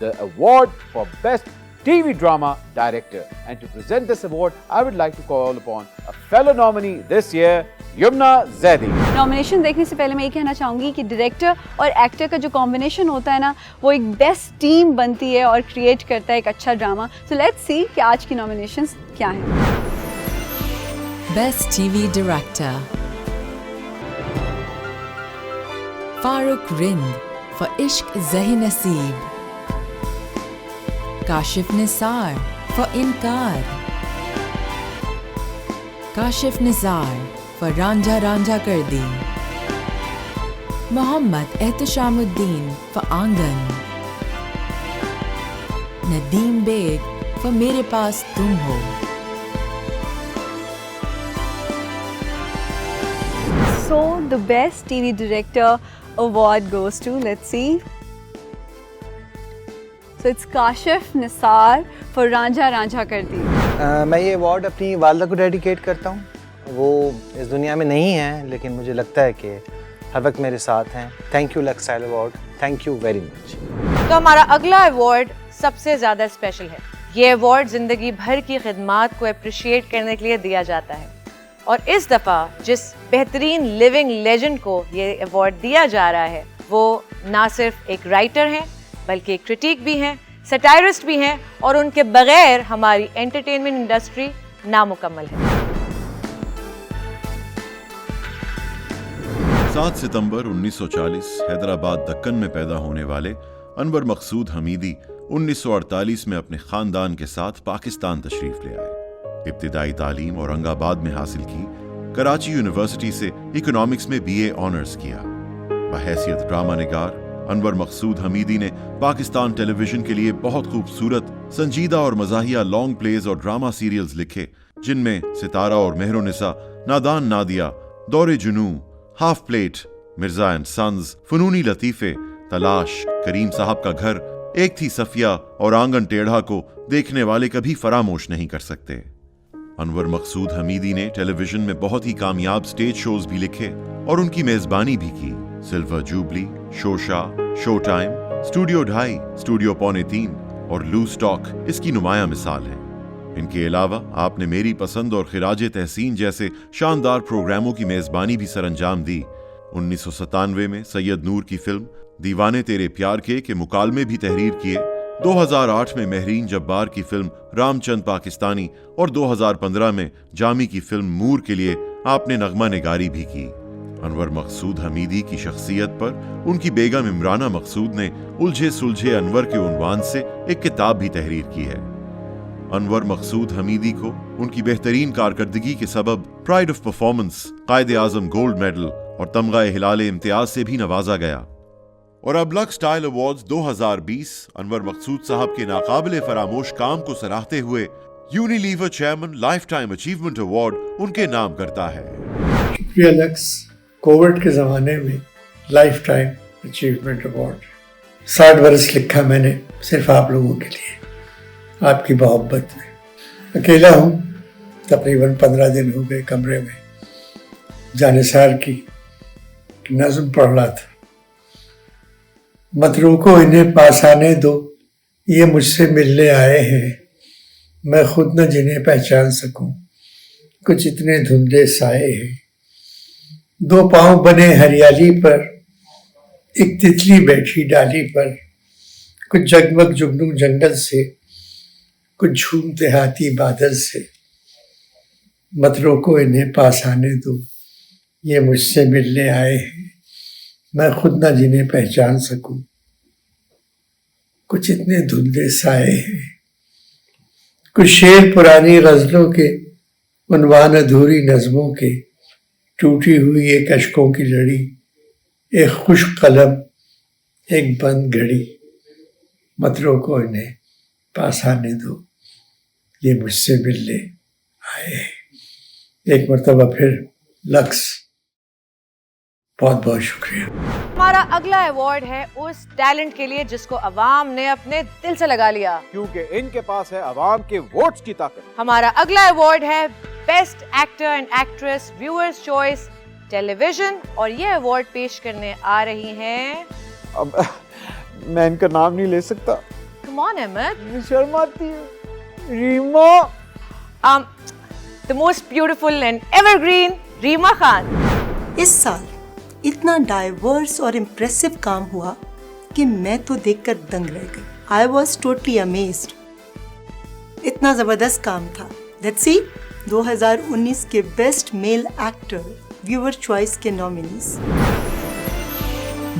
The award for best TV drama director, and to present this award, I would like to call upon a fellow nominee this year, Yamuna Zaidi. Nomination देखने से पहले मैं ये कहना चाहूँगी कि डायरेक्टर और एक्टर का जो कॉम्बिनेशन होता है ना, वो एक बेस्ट टीम बनती है और क्रिएट करता है एक अच्छा ड्रामा. सो लेट्स सी कि आज की नॉमिनेशंस क्या हैं. Best TV Director. Farooq Rind for इश्क ज़ही नसीब. काशिफ निसार for इनकार. Kashif Nisar for Ranjha Ranjha Kar the. Mohammad एहतशामुद्दीन for आंगन. नदीम बेग for मेरे पास तुम हो. So the best TV director award goes to, let's see. So it's Kashif Nisar for Ranjha Ranjha Kar दी. मैं ये अवार्ड अपनी वालदा को डेडिकेट करता हूँ. वो इस दुनिया में नहीं है, लेकिन मुझे लगता है कि हर वक्त मेरे साथ हैं. Thank you lux style award, thank you very much. तो हमारा अगला अवार्ड सबसे ज़्यादा स्पेशल है. ये अवार्ड ज़िंदगी भर की खिदमात को अप्रिशिएट करने के लिए दिया जाता है, और इस दफ़ा जिस बेहतरीन लिविंग लेजेंड को ये अवार्ड दिया जा रहा है, वो ना सिर्फ एक राइटर हैं, बल्कि एक क्रिटिक भी हैं, सटायरिस्ट भी हैं, और उनके बगैर हमारी एंटरटेनमेंट इंडस्ट्री नामुकम्मल है. 7 सितंबर 1940 हैदराबाद दक्कन में पैदा होने वाले अनवर मकसूद हमीदी 1948 में अपने खानदान के साथ पाकिस्तान तशरीफ ले आए. इब्तिदाई तालीम औरंगाबाद में हासिल की. कराची यूनिवर्सिटी से इकोनॉमिक्स में BA ऑनर्स किया. बहैसियत ड्रामा निगार अनवर मकसूद हमीदी ने पाकिस्तान टेलीविजन के लिए बहुत खूबसूरत, संजीदा और मज़ाहिया लॉन्ग प्लेज और ड्रामा सीरियल्स लिखे, जिनमें सितारा और Mehrunnisa, Nadan Nadia, Daur-e Junoon, half plate, Mirza and sons, Fanooni Latife, Talaash, Karim साहब का घर, एक थी सफिया और आंगन टेढ़ा को देखने वाले कभी फरामोश नहीं कर सकते. अनवर मकसूद हमीदी ने टेलीविजन में बहुत ही कामयाब स्टेज शोज भी लिखे और उनकी मेजबानी भी की. सिल्वर जुबली, शोशा, शो टाइम, स्टूडियो 2.5, स्टूडियो 3.25 और लूज टॉक इसकी नुमाया मिसाल है. इनके अलावा आपने मेरी पसंद और खिराज तहसीन जैसे शानदार प्रोग्रामों की मेजबानी भी सरअंजाम दी. 1997 में सैयद नूर की फिल्म दीवाने तेरे प्यार के मुकालमे भी तहरीर किए। 2008 में महरीन जब्बार की फिल्म रामचंद पाकिस्तानी और 2015 में जामी की फिल्म मूर के लिए आपने नगमा निगारी भी की। अनवर मकसूद हमीदी की शख्सियत पर उनकी बेगम इमराना मकसूद ने उलझे सुलझे अनवर के उन्वान से एक किताब भी तहरीर की है। अनवर मकसूद हमीदी को उनकी बेहतरीन कारकर्दगी के सबब प्राइड ऑफ परफॉर्मेंस, कायदे आजम गोल्ड मेडल और तमगा हिलाल इम्तियाज से भी नवाजा गया। और अब लक्स स्टाइल अवार्ड्स 2020 अनवर मकसूद साहब के नाकाबिले फरामोश काम को सराहते हुए Unilever chairman life time achievement award उनके नाम करता है। शुक्रिया लक्स, कोविड के ज़माने में लाइफ टाइम अचीवमेंट अवार्ड। 60 बरस लिखा मैंने सिर्फ आप लोगों के लिए, आपकी मोहब्बत में। अकेला हूँ, तकरीबन 15 दिन हो गए कमरे में जानिसार की नज़्म पढ़ रहा था। मत रोको इन्हें पास आने दो, ये मुझसे मिलने आए हैं, मैं खुद न जिन्हें पहचान सकूं, कुछ इतने धुंधले साए हैं। 2 पाँव बने हरियाली पर, एक तितली बैठी डाली पर, कुछ जगमग जुगनू जंगल से, कुछ झूमते हाथी बादल से। मत रोको इन्हें पास आने दो, ये मुझसे मिलने आए हैं, मैं खुद ना जिन्हें पहचान सकूं, कुछ इतने धुंधले साए हैं। कुछ शेर पुरानी गजलों के, उन्वान अधूरी नज़मों के, टूटी हुई एक अशकों की लड़ी, एक खुश्क कलम, एक बंद घड़ी। मत रोको इन्हें पास आने दो, ये मुझसे मिलने आए हैं। एक मरतबा फिर लक्स, बहुत बहुत शुक्रिया। हमारा अगला अवार्ड है उस टैलेंट के लिए जिसको अवाम ने अपने दिल से लगा लिया, क्योंकि इनके पास है अवाम के वोट्स की ताकत। हमारा अगला अवार्ड है best actor and actress viewers choice television, और ये अवार्ड पेश करने आ रही हैं। अब मैं इनका नाम नहीं ले सकता। कम ऑन अहमद, शर्म आती है। Reema, the most beautiful and evergreen Reema Khan. इस साल इतना डाइवर्स और इम्प्रेसिव काम हुआ कि मैं तो देखकर दंग रह गई। I was totally amazed. इतना ज़बरदस्त काम था। लेट्स सी 2019 के best male actor viewer choice के nominees.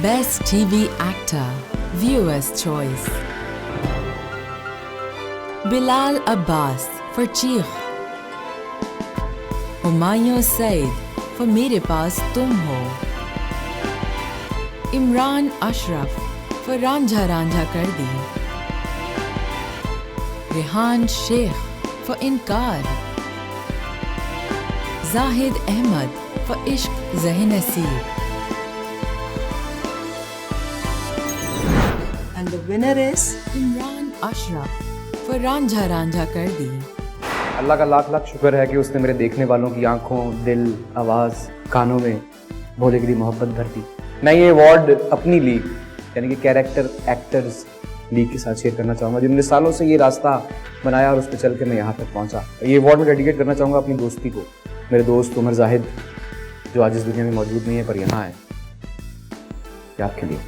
Best TV actor viewers choice, Bilal Abbas for Cheekh, Humayun Saeed for Mere Paas Tum Ho, Imran Ashraf for Ranjha Ranjha Kar Di, Rehan Sheikh for इनकार, जाहिद अहमद फॉर इश्क ज़ह नसीब। And the winner is Imran Ashraf for Ranjha Ranjha Kar दी। अल्लाह का लाख लाख शुक्र है कि उसने मेरे देखने वालों की आंखों, दिल, आवाज़, कानों में भोले की मोहब्बत भर दी। मैं ये अवार्ड अपनी लीग यानी कि कैरेक्टर एक्टर्स लीग के साथ शेयर करना चाहूँगा, जिन्होंने सालों से ये रास्ता बनाया और उस पर चल के मैं यहाँ तक पहुँचा। ये अवार्ड मैं डेडिकेट करना चाहूँगा अपनी दोस्ती को, मेरे दोस्त उमर जाहिद जो आज इस दुनिया में मौजूद नहीं है पर यहाँ है, आपके लिए।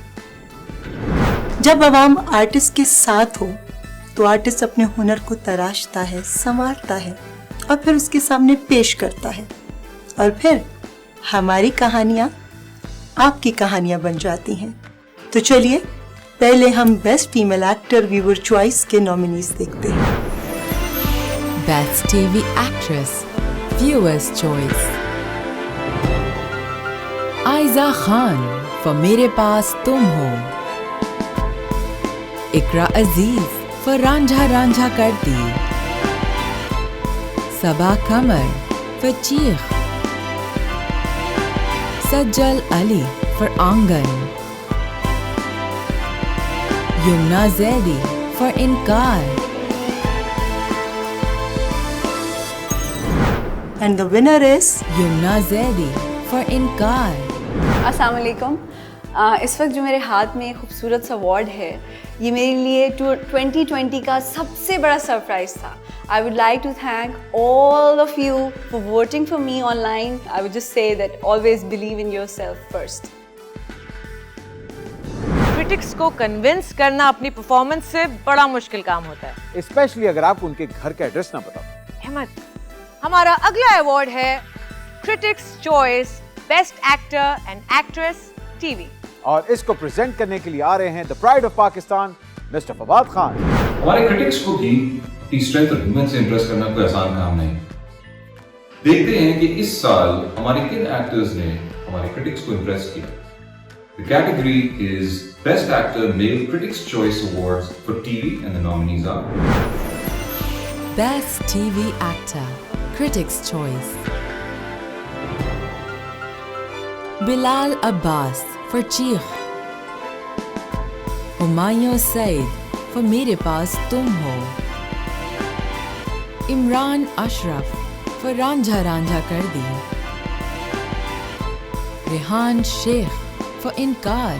जब आवाम आर्टिस्ट के साथ हो तो आर्टिस्ट अपने हुनर को तराशता है, संवारता है और फिर उसके सामने पेश करता है, और फिर हमारी कहानियाँ आपकी कहानियाँ बन जाती हैं। तो चलिए पहले हम best female actor viewer choice के नॉमिनीज देखते हैं। Best TV actress viewers choice, Ayeza Khan for Mere Paas Tum Ho, Iqra Aziz for Ranjha Ranjha Kar Di, Saba Qamar for चीख, सज्जल अली फॉर आंगन, यमुना जैदी फॉर इनकार। And the winner is Yamuna Zaidi for इनकार। अस्सलाम वालेकुम, इस वक्त जो मेरे हाथ में खूबसूरत सा अवार्ड है, ये मेरे लिए 2020 का सबसे बड़ा सरप्राइज था. I would like to thank all of you for voting for me online. I would just say that always believe in yourself first. Critics को कन्विंस करना अपनी परफॉर्मेंस से बड़ा मुश्किल काम होता है, स्पेशली अगर आपको उनके घर का एड्रेस ना पता. हिम्मत, हमारा अगला अवार्ड है critics choice best actor and actress TV. और इसको प्रेजेंट करने के लिए आ रहे हैं the pride of Pakistan mister Fawad Khan. हमारे क्रिटिक्स को भी अपनी स्ट्रेंथ और हिम्मत से इंप्रेस करना कोई आसान काम नहीं. देखते हैं कि इस साल हमारे किन एक्टर्स ने हमारे क्रिटिक्स को इंप्रेस किया. The category is Best Actor Male Critics Choice Awards for TV and the nominees are Best TV Actor Critics Choice Bilal Abbas for Cheekh, Humayun Saeed for Mere Paas Tum Ho, Imran Ashraf for Ranjha Ranjha Kar Di, Rehan Sheikh for Inkar,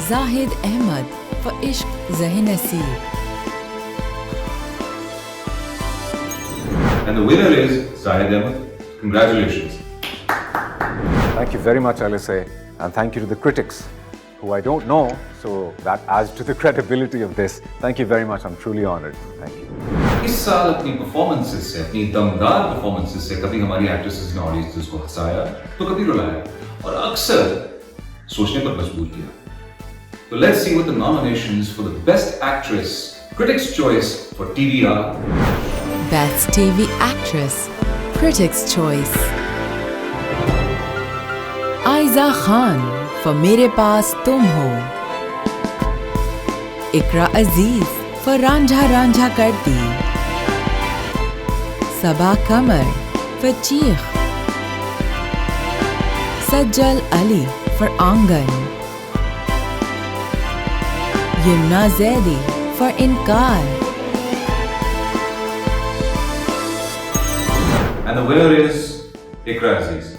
Zahid Ahmed for Ishq Zeh Naseeb. and the winner is Zahid Ahmed. Congratulations. Thank you very much, Alice, and thank you to the critics, who I don't know, so that adds to the credibility of this. Thank you very much. I'm truly honored. Thank you. इस साल अपनी performances से, अपनी दमदार performances से कभी हमारी actresses ने ऑडियंसेस को हंसाया तो कभी रुलाया और अक्सर सोचने पर मजबूर किया. So let's see what the nominations for the Best Actress Critics' Choice for TV are. Best TV Actress Critics Choice Aiza Khan for Mere Paas Tum Ho, Ikra Aziz for Ranjha Ranjha Kar Di, Sabaa Qamar for Cheekh, Sajjal Ali for Angan, Yumna Zaidi for Inkar. And the winner is Ikra Aziz.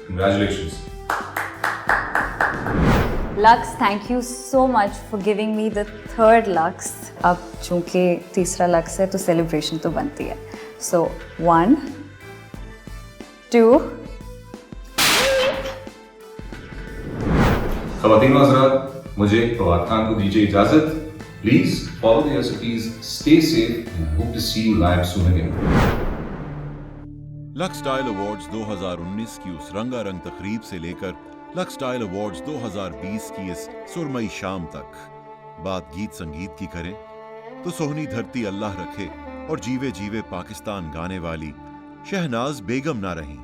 Congratulations. Lux, thank you so much for giving me the third Lux. अब चूंकि तीसरा Lux है तो celebration तो बनती है. So 1, 2. ख़वातीन व हज़रात, मुझे फवाद खान को दीजिए इजाज़त. Please follow the SOPs, stay safe, and I hope to see you live soon again. Lux style awards 2019 की उस रंगारंग तकरीब से लेकर लक्स स्टाइल अवार्ड्स 2020 की इस सुरमई शाम तक बात गीत संगीत की करें तो सोहनी धरती अल्लाह रखे और जीवे जीवे पाकिस्तान गाने वाली शहनाज बेगम ना रहीं.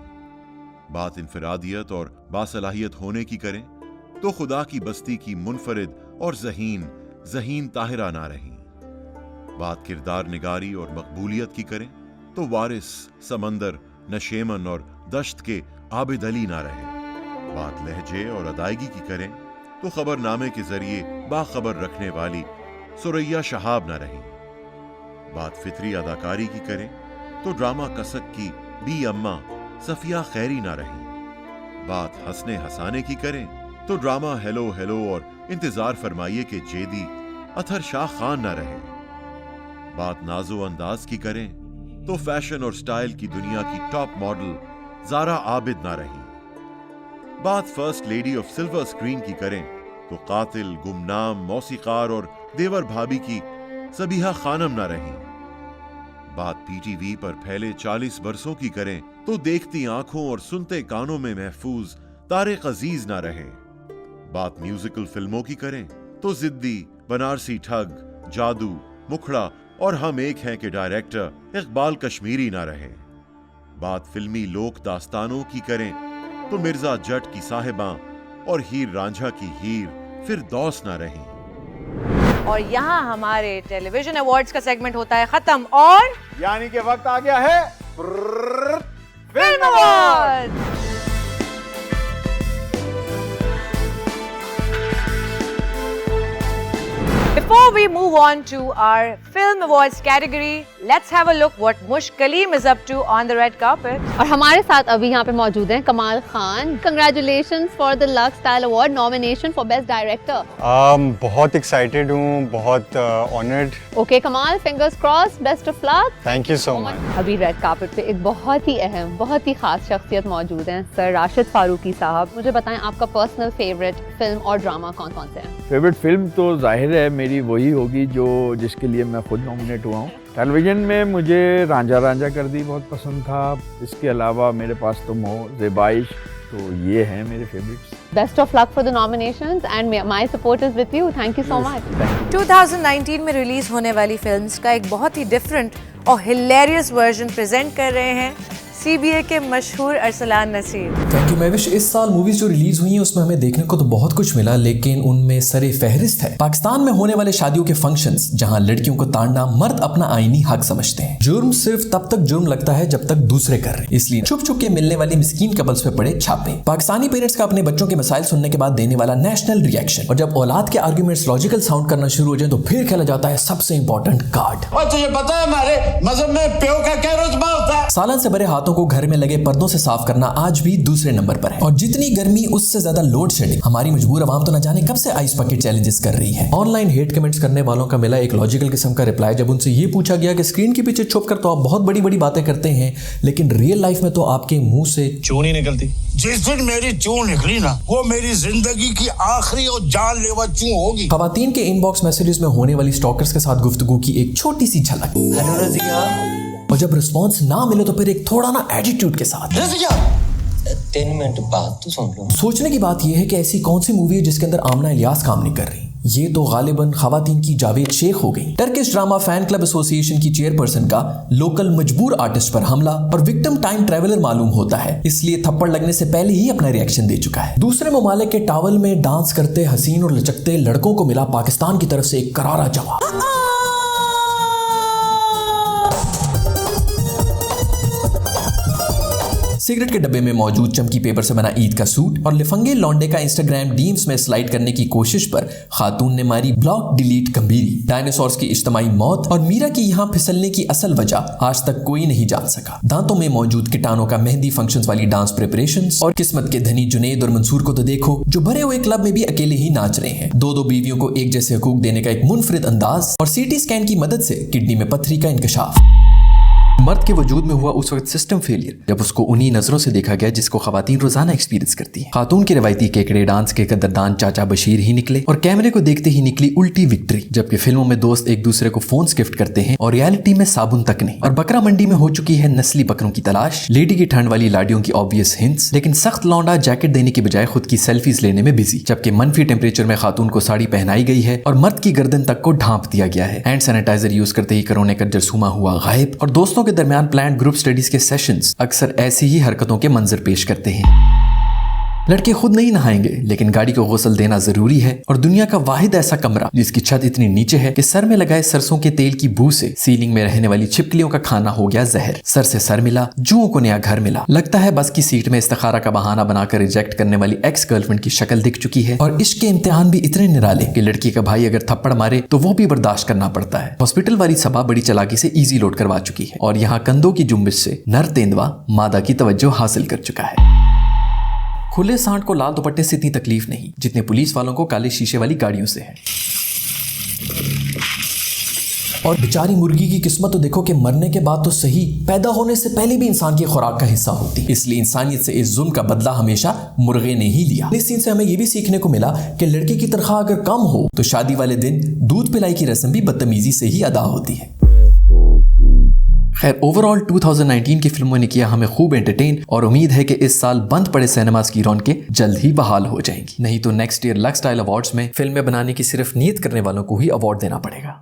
बात इनफरादियत और बासलाहियत होने की करें तो खुदा की बस्ती की मुनफरिद और ज़हीन ताहिरा ना रहीं. बात किरदार निगारी और मकबूलियत की करें तो वारिस, समंदर, नशेमन और दश्त के आबिद अली ना रहे. बात लहजे और अदायगी की करें तो खबरनामे के जरिए बाखबर रखने वाली सुरैया शहाब ना रही. बात फितरी अदाकारी की करें तो ड्रामा कसक की बी अम्मा सफिया खैरी ना रही. बात हंसने हंसाने की करें तो ड्रामा हेलो हेलो और इंतजार फरमाइए के जेदी अथर शाह खान ना रहे. बात नाजो अंदाज की करें तो फैशन और स्टाइल की दुनिया की टॉप मॉडल जारा आबिद ना रही. बात first lady of silver screen की करें तो कातिल, गुमनाम, मौसीकार और देवर भाभी की सबीहा खानम ना रही. बात पीटीवी पर फैले 40 बरसों की करें तो देखती आंखों और सुनते कानों में महफूज तारिक अजीज ना रहे. बात म्यूजिकल फिल्मों की करें तो जिद्दी, बनारसी ठग, जादू, मुखड़ा और हम एक हैं के डायरेक्टर इकबाल कश्मीरी ना रहे. बात फिल्मी लोक दास्तानों की करें तो मिर्जा जट की साहिबा और हीर रांझा की हीर फिरदौस ना रही. और यहाँ हमारे टेलीविजन अवार्ड्स का सेगमेंट होता है खत्म और यानी कि वक्त आ गया है film award. Before we move on to our Film Awards category, let's have a look what Mush Kaleem is up to on the red carpet. और हमारे साथ अभी यहाँ पे मौजूद हैं कमाल Khan. Congratulations for the Lux Style Award nomination for Best Director. बहुत एक्साइटेड हूँ, बहुत ऑनर्ड. Okay, कमाल, fingers crossed, best of luck. Thank you so much. अभी रेड कार्पेट पे एक बहुत ही अहम, बहुत ही खास शख्सियत मौजूद हैं, सर राशिद फारूकी साहब. मुझे बताएं आपका पर्सनल फेवरेट फिल्म और ड्रामा कौन कौन से हैं? फेवरेट फिल्म तो जाहिर है मेरी वही होगी जो जिसके लिए मैं खुद नॉमिनेट हुआ हूँ. टेलीविजन में मुझे रांझा रांझा कर दी बहुत पसंद था. इसके अलावा मेरे पास तुम हो, ज़ेबाइश, तो ये हैं मेरे favourites. Best of luck for the nominations and my support is with you. Thank you so much. 2019 में रिलीज होने वाली फिल्म्स का एक बहुत ही डिफरेंट और हिलेरियस वर्जन प्रेजेंट कर रहे हैं CBA के मशहूर अरसलान नसीर. Thank you Mehwish. इस साल मूवीज जो रिलीज हुई हैं उसमें हमें देखने को तो बहुत कुछ मिला, लेकिन उनमें सरे फहरिस्त है पाकिस्तान में होने वाले शादियों के फंक्शंस जहां लड़कियों को ताड़ना मर्द अपना आईनी हक समझते हैं. जुर्म सिर्फ तब तक जुर्म लगता है जब तक दूसरे कर रहे हैं, इसलिए छुप छुप के मिलने वाली मिस्कीन कपल्स पे पड़े छापे. पाकिस्तानी पेरेंट्स का अपने बच्चों के मसाइल सुनने के बाद देने वाला नेशनल रिएक्शन, और जब औलाद के आर्ग्यूमेंट्स लॉजिकल साउंड करना शुरू हो जाए तो फिर खेला जाता है सबसे इंपॉर्टेंट कार्ड. और तुझे पता है हमारे मजहब में प्यो का क्या रुतबा होता है? सालन से भरे हाथों को घर में लगे पर्दों से साफ करना आज भी दूसरे नंबर पर है. और जितनी गर्मी उससे ज्यादा लोड शेडिंग. हमारी मजबूर आवाम तो न जाने कब से आइस बकेट चैलेंजेस कर रही है. ऑनलाइन हेट कमेंट्स करने वालों का मिला एक लॉजिकल किस्म का रिप्लाई जब उनसे ये पूछा गया कि स्क्रीन के पीछे छुप कर तो आप बहुत बड़ी बड़ी बातें करते हैं, लेकिन रियल लाइफ में तो आपके मुंह से चूं नहीं निकलती. जिस दिन मेरी चूं निकली ना, वो मेरी जिंदगी की आखिरी और जानलेवा चूं होगी. खवातीन के इनबॉक्स मैसेजेस में होने वाली स्टॉकर्स के साथ गुफ्तगू की एक छोटी सी झलक. हेलो रज़िया. और जब रिस्पॉन्स ना मिले तो फिर एक थोड़ा ना एटीट्यूड के साथ. 3 मिनट बाद तो सुन लो. सोचने की बात यह है कि ऐसी कौन सी मूवी है जिसके अंदर आमना इलियास काम नहीं कर रही. ये तो गालिबन खवातीन की जावेद शेख हो गई. Turkish drama fan club association की चेयरपर्सन का लोकल मजबूर आर्टिस्ट पर हमला, और विक्टिम टाइम ट्रेवलर मालूम होता है, इसलिए थप्पड़ लगने से पहले ही अपना रिएक्शन दे चुका है. दूसरे ममालिक के टावल में डांस करते हसीन और लचकते लड़कों को मिला पाकिस्तान की तरफ से एक करारा जवाब. सिगरेट के डब्बे में मौजूद चमकी पेपर से बना ईद का सूट और लिफंगे लौंडे का इंस्टाग्राम डीएम्स में स्लाइड करने की कोशिश पर खातून ने मारी ब्लॉक डिलीट गंभीरी. डायनासोर्स की इज्तमाई मौत और मीरा की यहाँ फिसलने की असल वजह आज तक कोई नहीं जान सका. दांतों में मौजूद कीटाणु का मेहंदी फंक्शंस वाली डांस प्रिपरेशंस, और किस्मत के धनी जुनेद और मंसूर को तो देखो जो भरे हुए क्लब में भी अकेले ही नाच रहे हैं. दो बीवियों को एक जैसे हकूक देने का एक मुनफरिद अंदाज, और सीटी स्कैन की मदद से किडनी में पत्थरी का इंकशाफ. मर्द के वजूद में हुआ उस वक्त सिस्टम फेलियर जब उसको उन्हीं नजरों से देखा गया जिसको खवातीन रोजाना एक्सपीरियंस करती हैं. खातून के रवायती केकड़े डांस के कदरदान चाचा बशीर ही निकले, और कैमरे को देखते ही निकली उल्टी विक्ट्री. जबकि फिल्मों में दोस्त एक दूसरे को फोन्स गिफ्ट करते हैं और रियलिटी में साबुन तक नहीं. और बकरा मंडी में हो चुकी है नस्ली बकरों की तलाश, लेडी की ठंड वाली लाडियों की ऑब्वियस हिंट्स, लेकिन सख्त लौंडा जैकेट देने की बजाय खुद की सेल्फीज लेने में बिजी. जबकि मनफी टेम्परेचर में खातून को साड़ी पहनाई गई है और मर्द की गर्दन तक को ढांप दिया गया है. हैंड सैनिटाइजर यूज करते ही कोरोना का जरसूमा हुआ गायब, और दोस्तों के दरमियान प्लान ग्रुप स्टडीज के सेशंस अक्सर ऐसी ही हरकतों के मंजर पेश करते हैं. लड़के खुद नहीं नहाएंगे, लेकिन गाड़ी को गुस्ल देना जरूरी है. और दुनिया का वाहिद ऐसा कमरा जिसकी छत इतनी नीचे है कि सर में लगाए सरसों के तेल की बू से सीलिंग में रहने वाली छिपकलियों का खाना हो गया जहर. सर से सर मिला, जुओं को नया घर मिला. लगता है बस की सीट में इस्तिखारा का बहाना बनाकर रिजेक्ट करने वाली एक्स गर्लफ्रेंड की शक्ल दिख चुकी है. और इश्क के इम्तिहान भी इतने निराले कि लड़की का भाई अगर थप्पड़ मारे तो वो भी बर्दाश्त करना पड़ता है. हॉस्पिटल वाली सभा बड़ी चालाकी से इजी लोड करवा चुकी है, और यहाँ कंधों की जुम्बिश से नर तेंदुआ मादा की तवज्जो हासिल कर चुका है. खुले सांड को लाल दुपट्टे से इतनी तकलीफ नहीं जितने पुलिस वालों को काले शीशे वाली गाड़ियों से है. और बेचारी मुर्गी की किस्मत तो देखो कि मरने के बाद तो सही, पैदा होने से पहले भी इंसान की खुराक का हिस्सा होती. इसलिए इंसानियत से इस जुल्म का बदला हमेशा मुर्गे ने ही लिया. इस सीन से हमें यह भी सीखने को मिला कि लड़के की तनख्वाह अगर कम हो तो शादी वाले दिन दूध पिलाई की रस्म भी बदतमीजी से ही अदा होती है. खैर ओवरऑल 2019 की फिल्मों ने किया हमें खूब एंटरटेन, और उम्मीद है कि इस साल बंद पड़े सिनेमास की रौनकें जल्द ही बहाल हो जाएंगी. नहीं तो next year lux style awards में फिल्में बनाने की सिर्फ नीयत करने वालों को ही अवार्ड देना पड़ेगा.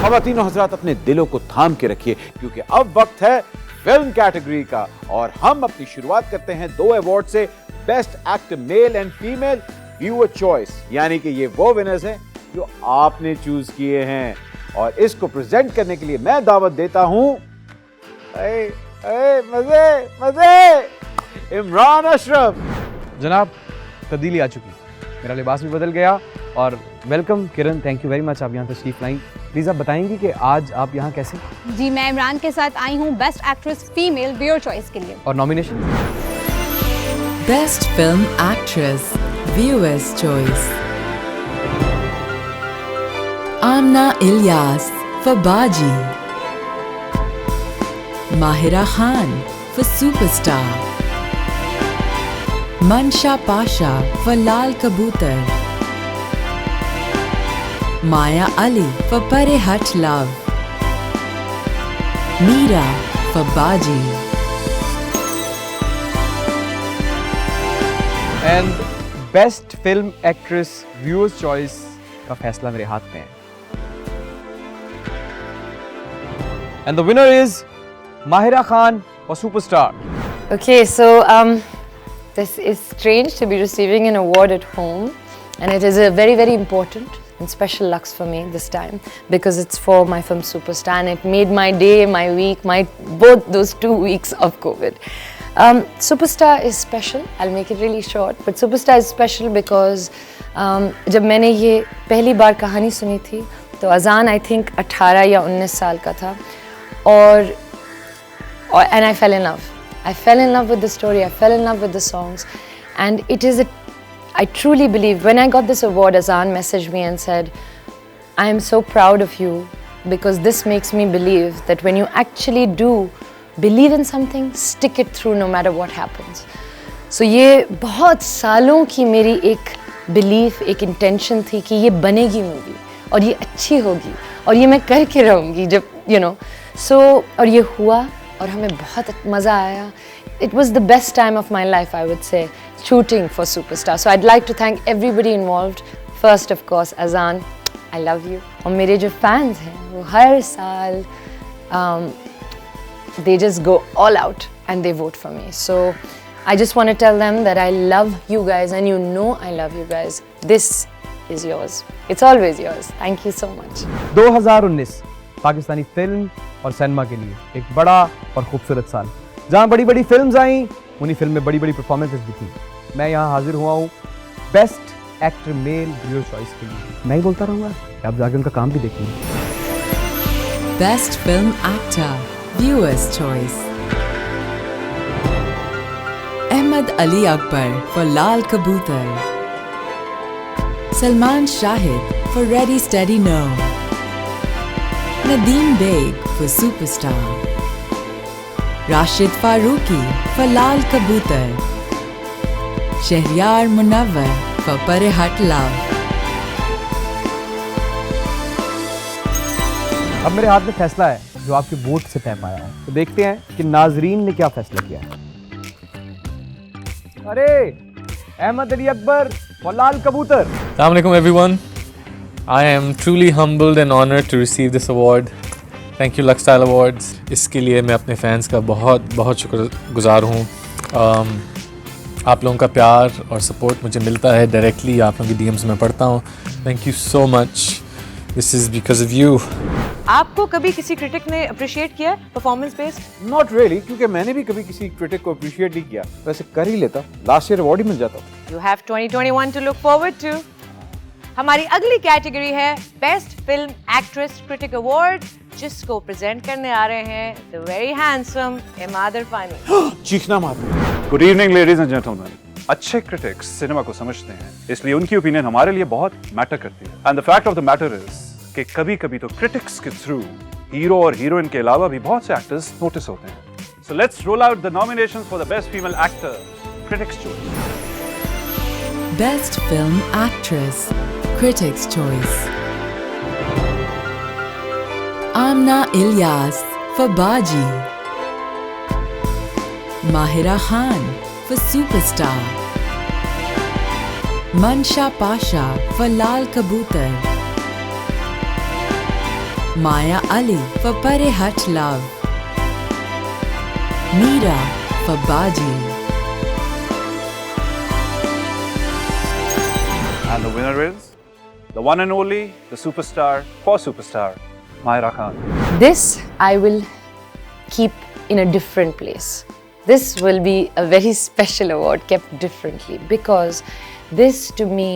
ख़वातीन और हज़रात अपने दिलों को थाम के रखिए, क्योंकि अब वक्त है फिल्म कैटेगरी का, और हम अपनी शुरुआत करते हैं 2 अवार्ड से. Best actor male and female viewer choice, यानी कि ये वो विनर्स हैं जो आपने चूज किए हैं. और इसको प्रेजेंट करने के लिए मैं दावत देता हूं इमरान अशरफ. जनाब तब्दीली आ चुकी, मेरा लिबास भी बदल गया और welcome Kiran, thank you very much आप यहाँ तशरीफ लाई। प्लीज़ आप बताएंगी कि आज आप यहाँ कैसे? जी मैं इमरान के साथ आई हूँ best actress female viewer choice के लिए। और nomination? Best film actress viewers choice, Amna Ilyas for Baaji, Mahira Khan for superstar, मंशा पाशा for लाल कबूतर, माया अली for परे हट लव, मीरा for बाजी। And best film actress viewers choice का फैसला मेरे हाथ में है। And the winner is Mahira Khan for Superstar. Okay, so this is strange to be receiving an award at home, and it is a very, very important and special lux for me this time because it's for my film Superstar, and it made my day, my week, both those 2 weeks of COVID. Superstar is special. I'll make it really short, but Superstar is special because जब मैंने ये पहली बार कहानी सुनी थी तो अजान I think 18 या 19 साल का था और and I fell in love. I fell in love with the story. I fell in love with the songs, and it is I truly believe when I got this award, Azan messaged me and said, "I am so proud of you because this makes me believe that when you actually do believe in something, stick it through no matter what happens." So ये बहुत सालों की मेरी एक belief, एक intention थी कि ये बनेगी मूवी और ये अच्छी होगी और ये मैं करके रहूँगी जब So और ये हुआ और हमें बहुत मज़ा आया. It was the best time of my life, I would say, shooting for Superstar. So I'd like to thank everybody involved. First, of course, Azan, I love you. और मेरे जो fans हैं वो हर साल they just go all out and they vote for me. So I just want to tell them that I love you guys and you know I love you guys. This is yours. It's always yours. Thank you so much. 2019 Pakistani film और cinema के लिए एक बड़ा और खूबसूरत साल, जहां बड़ी बड़ी फिल्म्स आई, उन्हीं फिल्म में बड़ी बड़ी परफॉर्मेंसेस भी थी. मैं यहां हाजिर हुआ हूं best actor male viewer choice के लिए. मैं ही बोलता रहूंगा, आप जाके उनका काम भी देखिए. Best film actor viewers choice, Ahmed Ali Akbar for Laal Kabootar, Salman Shahid for ready steady no, Nadeem Beg for Superstar, Rashid Farooqi for Lal Kabutar, Shahriyar Munawwar for Pare Hat Love. अब मेरे हाथ में फैसला है जो आपके वोट से तय पाया है. तो देखते हैं कि नाजरीन ने क्या फैसला किया है. अरे Ahmad Ali Akbar for Lal Kabutar. Assalamu alaikum everyone. I am truly humbled and honored to receive this award. Thank you Lux Style Awards. इसके लिए मैं अपने फैंस का बहुत बहुत शुक्रगुजार हूँ. आप लोगों का प्यार और सपोर्ट मुझे मिलता है डायरेक्टली, आप लोगों की DMs में पढ़ता हूँ. Thank you so much. This is because of you. आपको कभी किसी क्रिटिक ने अप्रिशिएट किया परफॉर्मेंस बेस्ड? नॉट रियली, क्योंकि मैंने भी कभी किसी क्रिटिक को अप्रिशिएट नहीं किया. वैसे कर ही लेता, लास्ट ईयर अवार्ड ही मिल जाता. You have 2021 to look forward to. हमारी अगली कैटेगरी है best film actress critic award, जिसको प्रेजेंट करने आ रहे हैं द वेरी हैंडसम इमाद इरफानी. चीखना मार. Good evening ladies and gentleman. अच्छे क्रिटिक्स सिनेमा को समझते हैं, इसलिए उनकी ओपिनियन हमारे लिए बहुत मैटर करती है. And the fact of the matter is कि कभी कभी तो क्रिटिक्स के थ्रू हीरो और हीरोइन के अलावा भी बहुत से एक्टर्स नोटिस होते हैं. So let's roll out the nominations for the best female actor critics choice. Best film actress Critics' Choice, Amna Ilyas for Baji, Mahira Khan for Superstar, Mansha Pasha for Lal Kabutar, Maya Ali for Pare Hat Love, Meera for Baji. And the winner is the one and only, the superstar for Superstar, Mahira Khan. This I will keep in a different place. This will be a very special award kept differently because this to me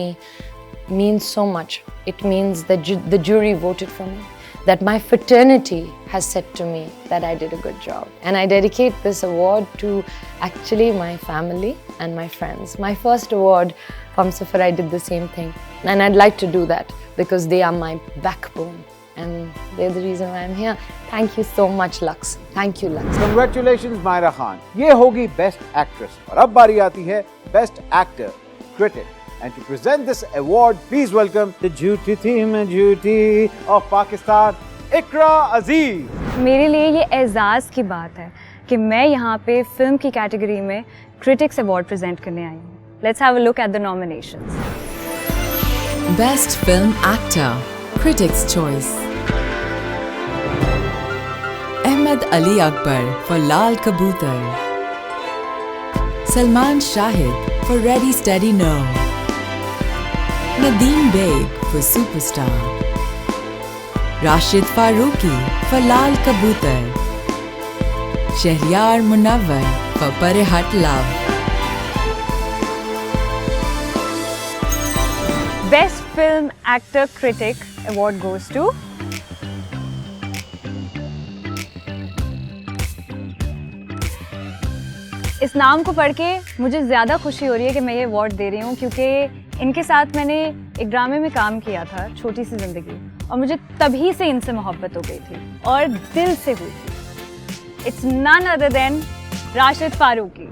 means so much. It means that the jury voted for me, that my fraternity has said to me that I did a good job. And I dedicate this award to actually my family and my friends. My first award, Humsafar, I did the same thing. And I'd like to do that because they are my backbone. And they're the reason why I'm here. Thank you so much, Lux. Thank you, Lux. Congratulations, Myra Khan. ये होगी Best Actress. और अब बारी आती है Best Actor, Critic. And to present this award, please welcome the Jhoothi Thi Main Jhoothi of Pakistan, Iqra Aziz. मेरे लिए ये एजाज़ की बात है कि मैं यहाँ पे फिल्म की कैटेगरी में क्रिटिक्स अवार्ड प्रेजेंट करने आई हूँ. Let's have a look at the nominations. Best Film Actor, Critics' Choice. Ahmed Ali Akbar for Lal Kabootar. Salman Shahid for Ready Steady No. Nadeem Beg for Superstar. Rashid Farooqi for Lal Kabootar. Shahriyar Munawwar for Pare Hat Love. Best Film Actor Critic award goes to इस नाम को पढ़ के मुझे ज़्यादा खुशी हो रही है कि मैं ये अवार्ड दे रही हूँ क्योंकि इनके साथ मैंने एक ड्रामे में काम किया था, छोटी सी ज़िंदगी, और मुझे तभी से इनसे मोहब्बत हो गई थी और दिल से हुई थी. It's none other than Rashid Farooqui.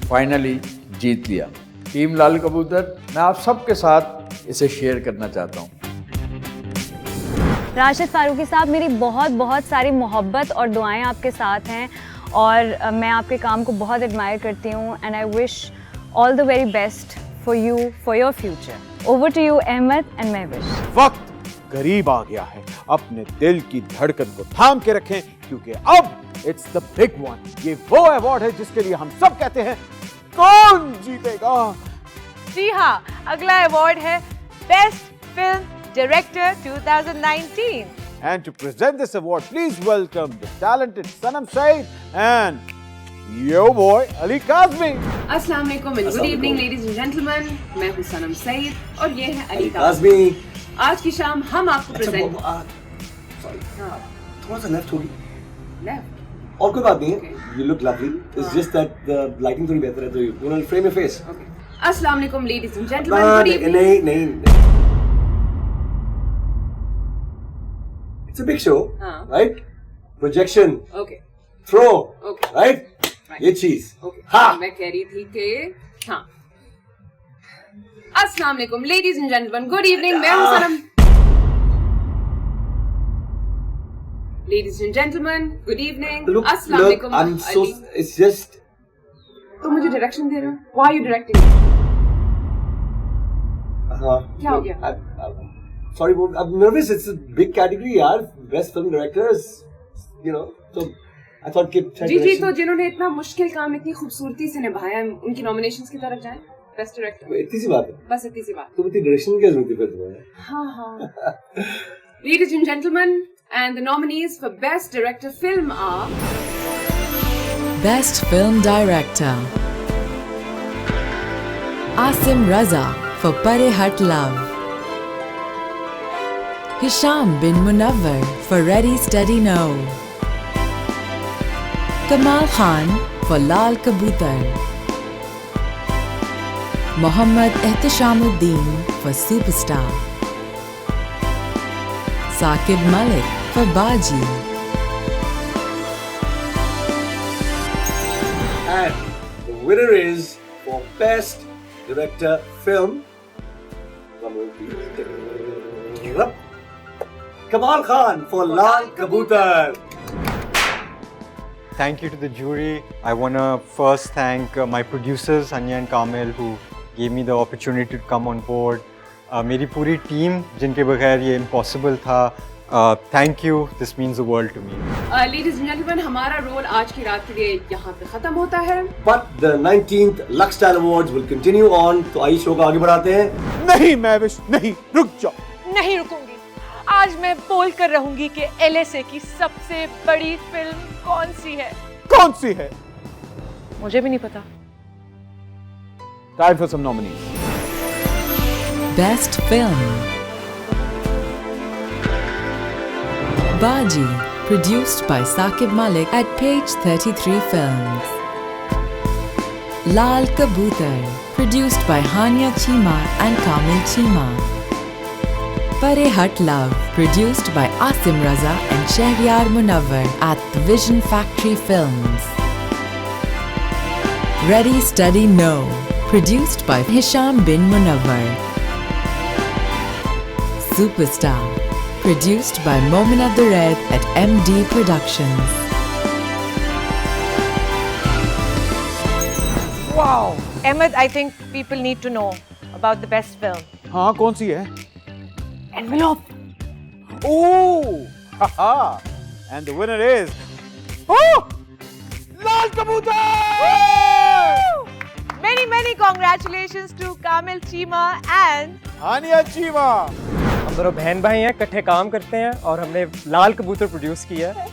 Finally जीत लिया. टीम लाल कबूतर, मैं आप सबके साथ इसे शेयर करना चाहता हूँ. राशिद फारूकी साहब, मेरी बहुत बहुत सारी मोहब्बत और दुआएं आपके साथ हैं और मैं आपके काम को बहुत एडमायर करती हूँ. And I wish all the very best for you, for your future. Over to you Ahmed and Mehwish. वक्त करीब आ गया है. अपने दिल की धड़कन को थाम के रखें क्योंकि अब इट्स द बिग वन. ये वो अवार्ड है जिसके लिए हम सब कहते हैं कौन जीतेगा. जी हाँ, अगला अवार्ड है best film director 2019. And to present this award, please welcome the talented Sanam Saeed and your boy Ali Kazmi. अस्सलाम वालेकुम and good evening ladies and gentlemen. मैं हूँ सनम सईद और ये है अली काज़मी. आज की शाम हम आपको प्रेजेंट. सॉरी, थोड़ा सा लेफ्ट होगी. लेफ्ट और कोई बात नहीं है. You look lovely. It's just that the lighting थोड़ी बेहतर है तो you want to frame your face. Okay. अस्सलाम वालेकुम ladies and gentlemen. Good evening. नहीं. It's a big show, right? Projection. Okay. Throw. Okay. Right? ये चीज. Okay. हाँ. मैं कह रही थी कि हाँ. अस्सलाम वालेकुम ladies and gentlemen. Good evening. मैं हूँ सनम. Ladies and gentlemen, good evening. अस्सलाम वालेकुम. I'm so. It's just. तुम मुझे डायरेक्शन दे रहे हो? Why are you directing me? हाँ. क्या हो गया? Sorry, I'm nervous. It's a big category, यार. Best film directors, you know. So I thought कि जी तो जिन्होंने इतना मुश्किल काम इतनी खूबसूरती से निभाया, उनकी नॉमिनेशंस की तरफ जाएं. Best director. इतनी सी बात है. बस इतनी सी बात. तो इतनी डायरेक्शन क्या जरूरत है फिर तुम्हें? हाँ. Ladies and gentlemen, and the nominees for Best Director Film are Best Film Director Asim Raza for Pare Hat Love. Hisham bin Munawwar for Ready Steady No. Kamal Khan for Lal Kabootar. Mohammad Ehtishamuddin for Superstar. Saqib Malik for Baji. And the winner is for Best Director Film. Kamal Khan for Lal Kabootar. Thank you to the jury. I want to first thank my producers Anya and Kamil who gave me the opportunity to come on board. मेरी पूरी team जिनके बगैर ये impossible था. Thank you. This means the world to me. Ladies and gentlemen, हमारा role आज की रात के लिए यहाँ पे खत्म होता है. But the 19th Lux Style Awards will continue on. तो आइए शो को आगे बढ़ाते हैं. नहीं महविश, नहीं, रुक जाओ. नहीं रुकूंगी. आज मैं बोल कर रहूंगी कि LSA की सबसे बड़ी फिल्म कौन सी है. कौन सी है? मुझे भी नहीं पता. Time for some nominees. Best Film. Baji, produced by Saqib Malik at Page 33 Films. Lal Kabootar, produced by Hania Chima and Kamil Chima. Pare Hut Love, produced by Asim Raza and Shahriyar Munawwar at the Vision Factory Films. Ready Steady No, produced by Hisham bin Munawwar. Superstar, produced by Momina Dured at MD Productions. Wow! Ahmed, I think people need to know about the best film. हाँ कौन सी है? Envelope. Oh! Haha! And the winner is oh! Lal Kabootar! Many congratulations to Kamil Chima and Hania Chima. हम दोनों बहन भाई हैं, इकट्ठे काम करते हैं और हमने लाल कबूतर प्रोड्यूस किया है।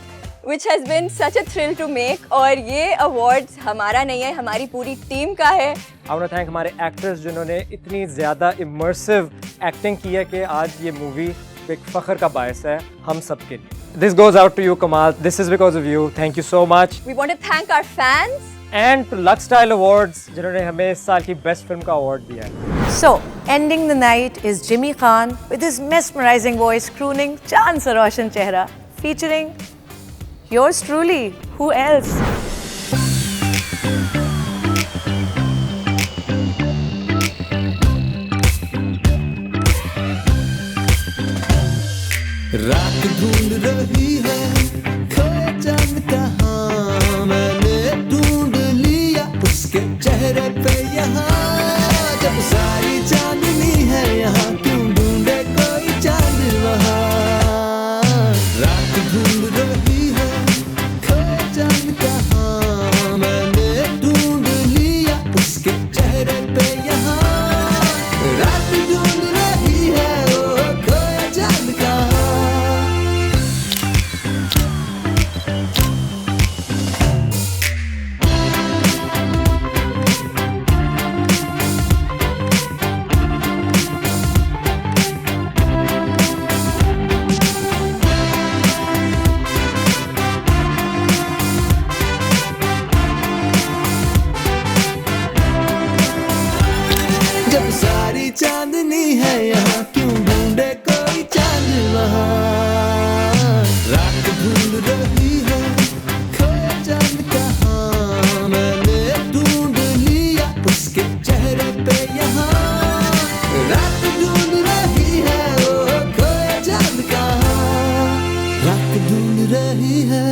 Which has been such a thrill to make और ये awards हमारा नहीं है, हमारी पूरी टीम का है। I want to thank हमारे एक्टर्स जिन्होंने इतनी ज़्यादा immersive एक्टिंग की है कि आज ये मूवी एक फ़ख्र का बायस है हम सब के लिए। This goes out to you, Kamal. This is because of you. Thank you so much. We want to thank our fans. And to Lux Style Awards जिन्होंने हमें इस साल की बेस्ट फिल्म का अवार्ड दिया है। So, ending the night is Jimmy Khan with his mesmerizing voice crooning Chand Sa Roshan Chehra, featuring yours truly. Who else? रात ढूंढ रही है खोया चांद कहाँ मैंने ढूंढ लिया उसके चेहरे पे यहाँ जब सारी चांदनी है यहाँ क्यों ढूंढे कोई चांद वहाँ रात ढूंढ रही है खोया चांद कहाँ मैंने ढूंढ लिया उसके चेहरे पे यहाँ रात ढूंढ रही है ओ खोया चांद कहाँ जब सारी चांदनी है यहाँ क्यों ढूंढे कोई चांद वहाँ रात ढूंढ रही है खोया चांद कहाँ मैंने ढूंढ लिया उसके चेहरे पे यहाँ रात ढूंढ रही है ओ खोया चांद कहाँ रात ढूंढ रही है।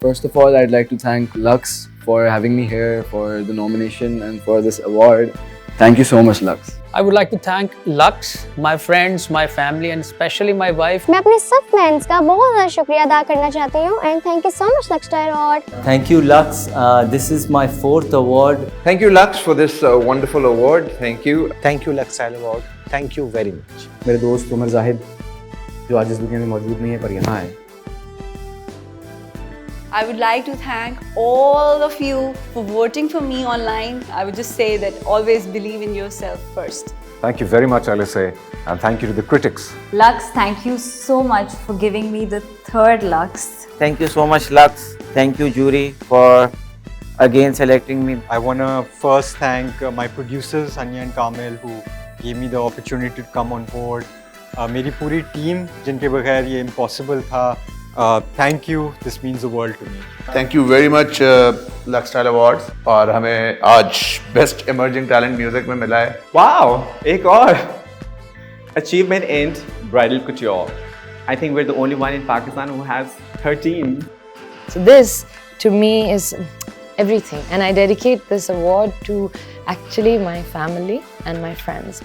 First of all, I'd like to thank Lux for having me here for the nomination and for this award. Thank you so much, Lux. I would like to thank Lux, my friends, my family and especially my wife. मैं अपने सब fans का बहुत ज़्यादा शुक्रिया अदा करना चाहती हूँ and thank you so much Lux Style Award. Thank you, Lux. This is my 4th award. Thank you, Lux, for this wonderful award. Thank you. Thank you, Lux Style Award. Thank you very much. मेरे दोस्त उमर जाहिद जो आज इस दुनिया में मौजूद नहीं है पर यहाँ है। I would like to thank all of you for voting for me online. I would just say that always believe in yourself first. Thank you very much, Alice, and thank you to the critics. Lux, thank you so much for giving me the third Lux. Thank you so much, Lux. Thank you, jury, for again selecting me. I want to first thank my producers, Anya and Kamil, who gave me the opportunity to come on board. मेरी पूरी team जिनके बगैर ये impossible था. Thank you. This means the world to me. Thank you very much, Lux Style Awards. और हमें आज Best Emerging Talent Music में मिला है. Wow! एक और achievement in bridal couture. I think we're the only one in Pakistan who has 13. So this, to me, is everything. And I dedicate this award to actually my family and my friends.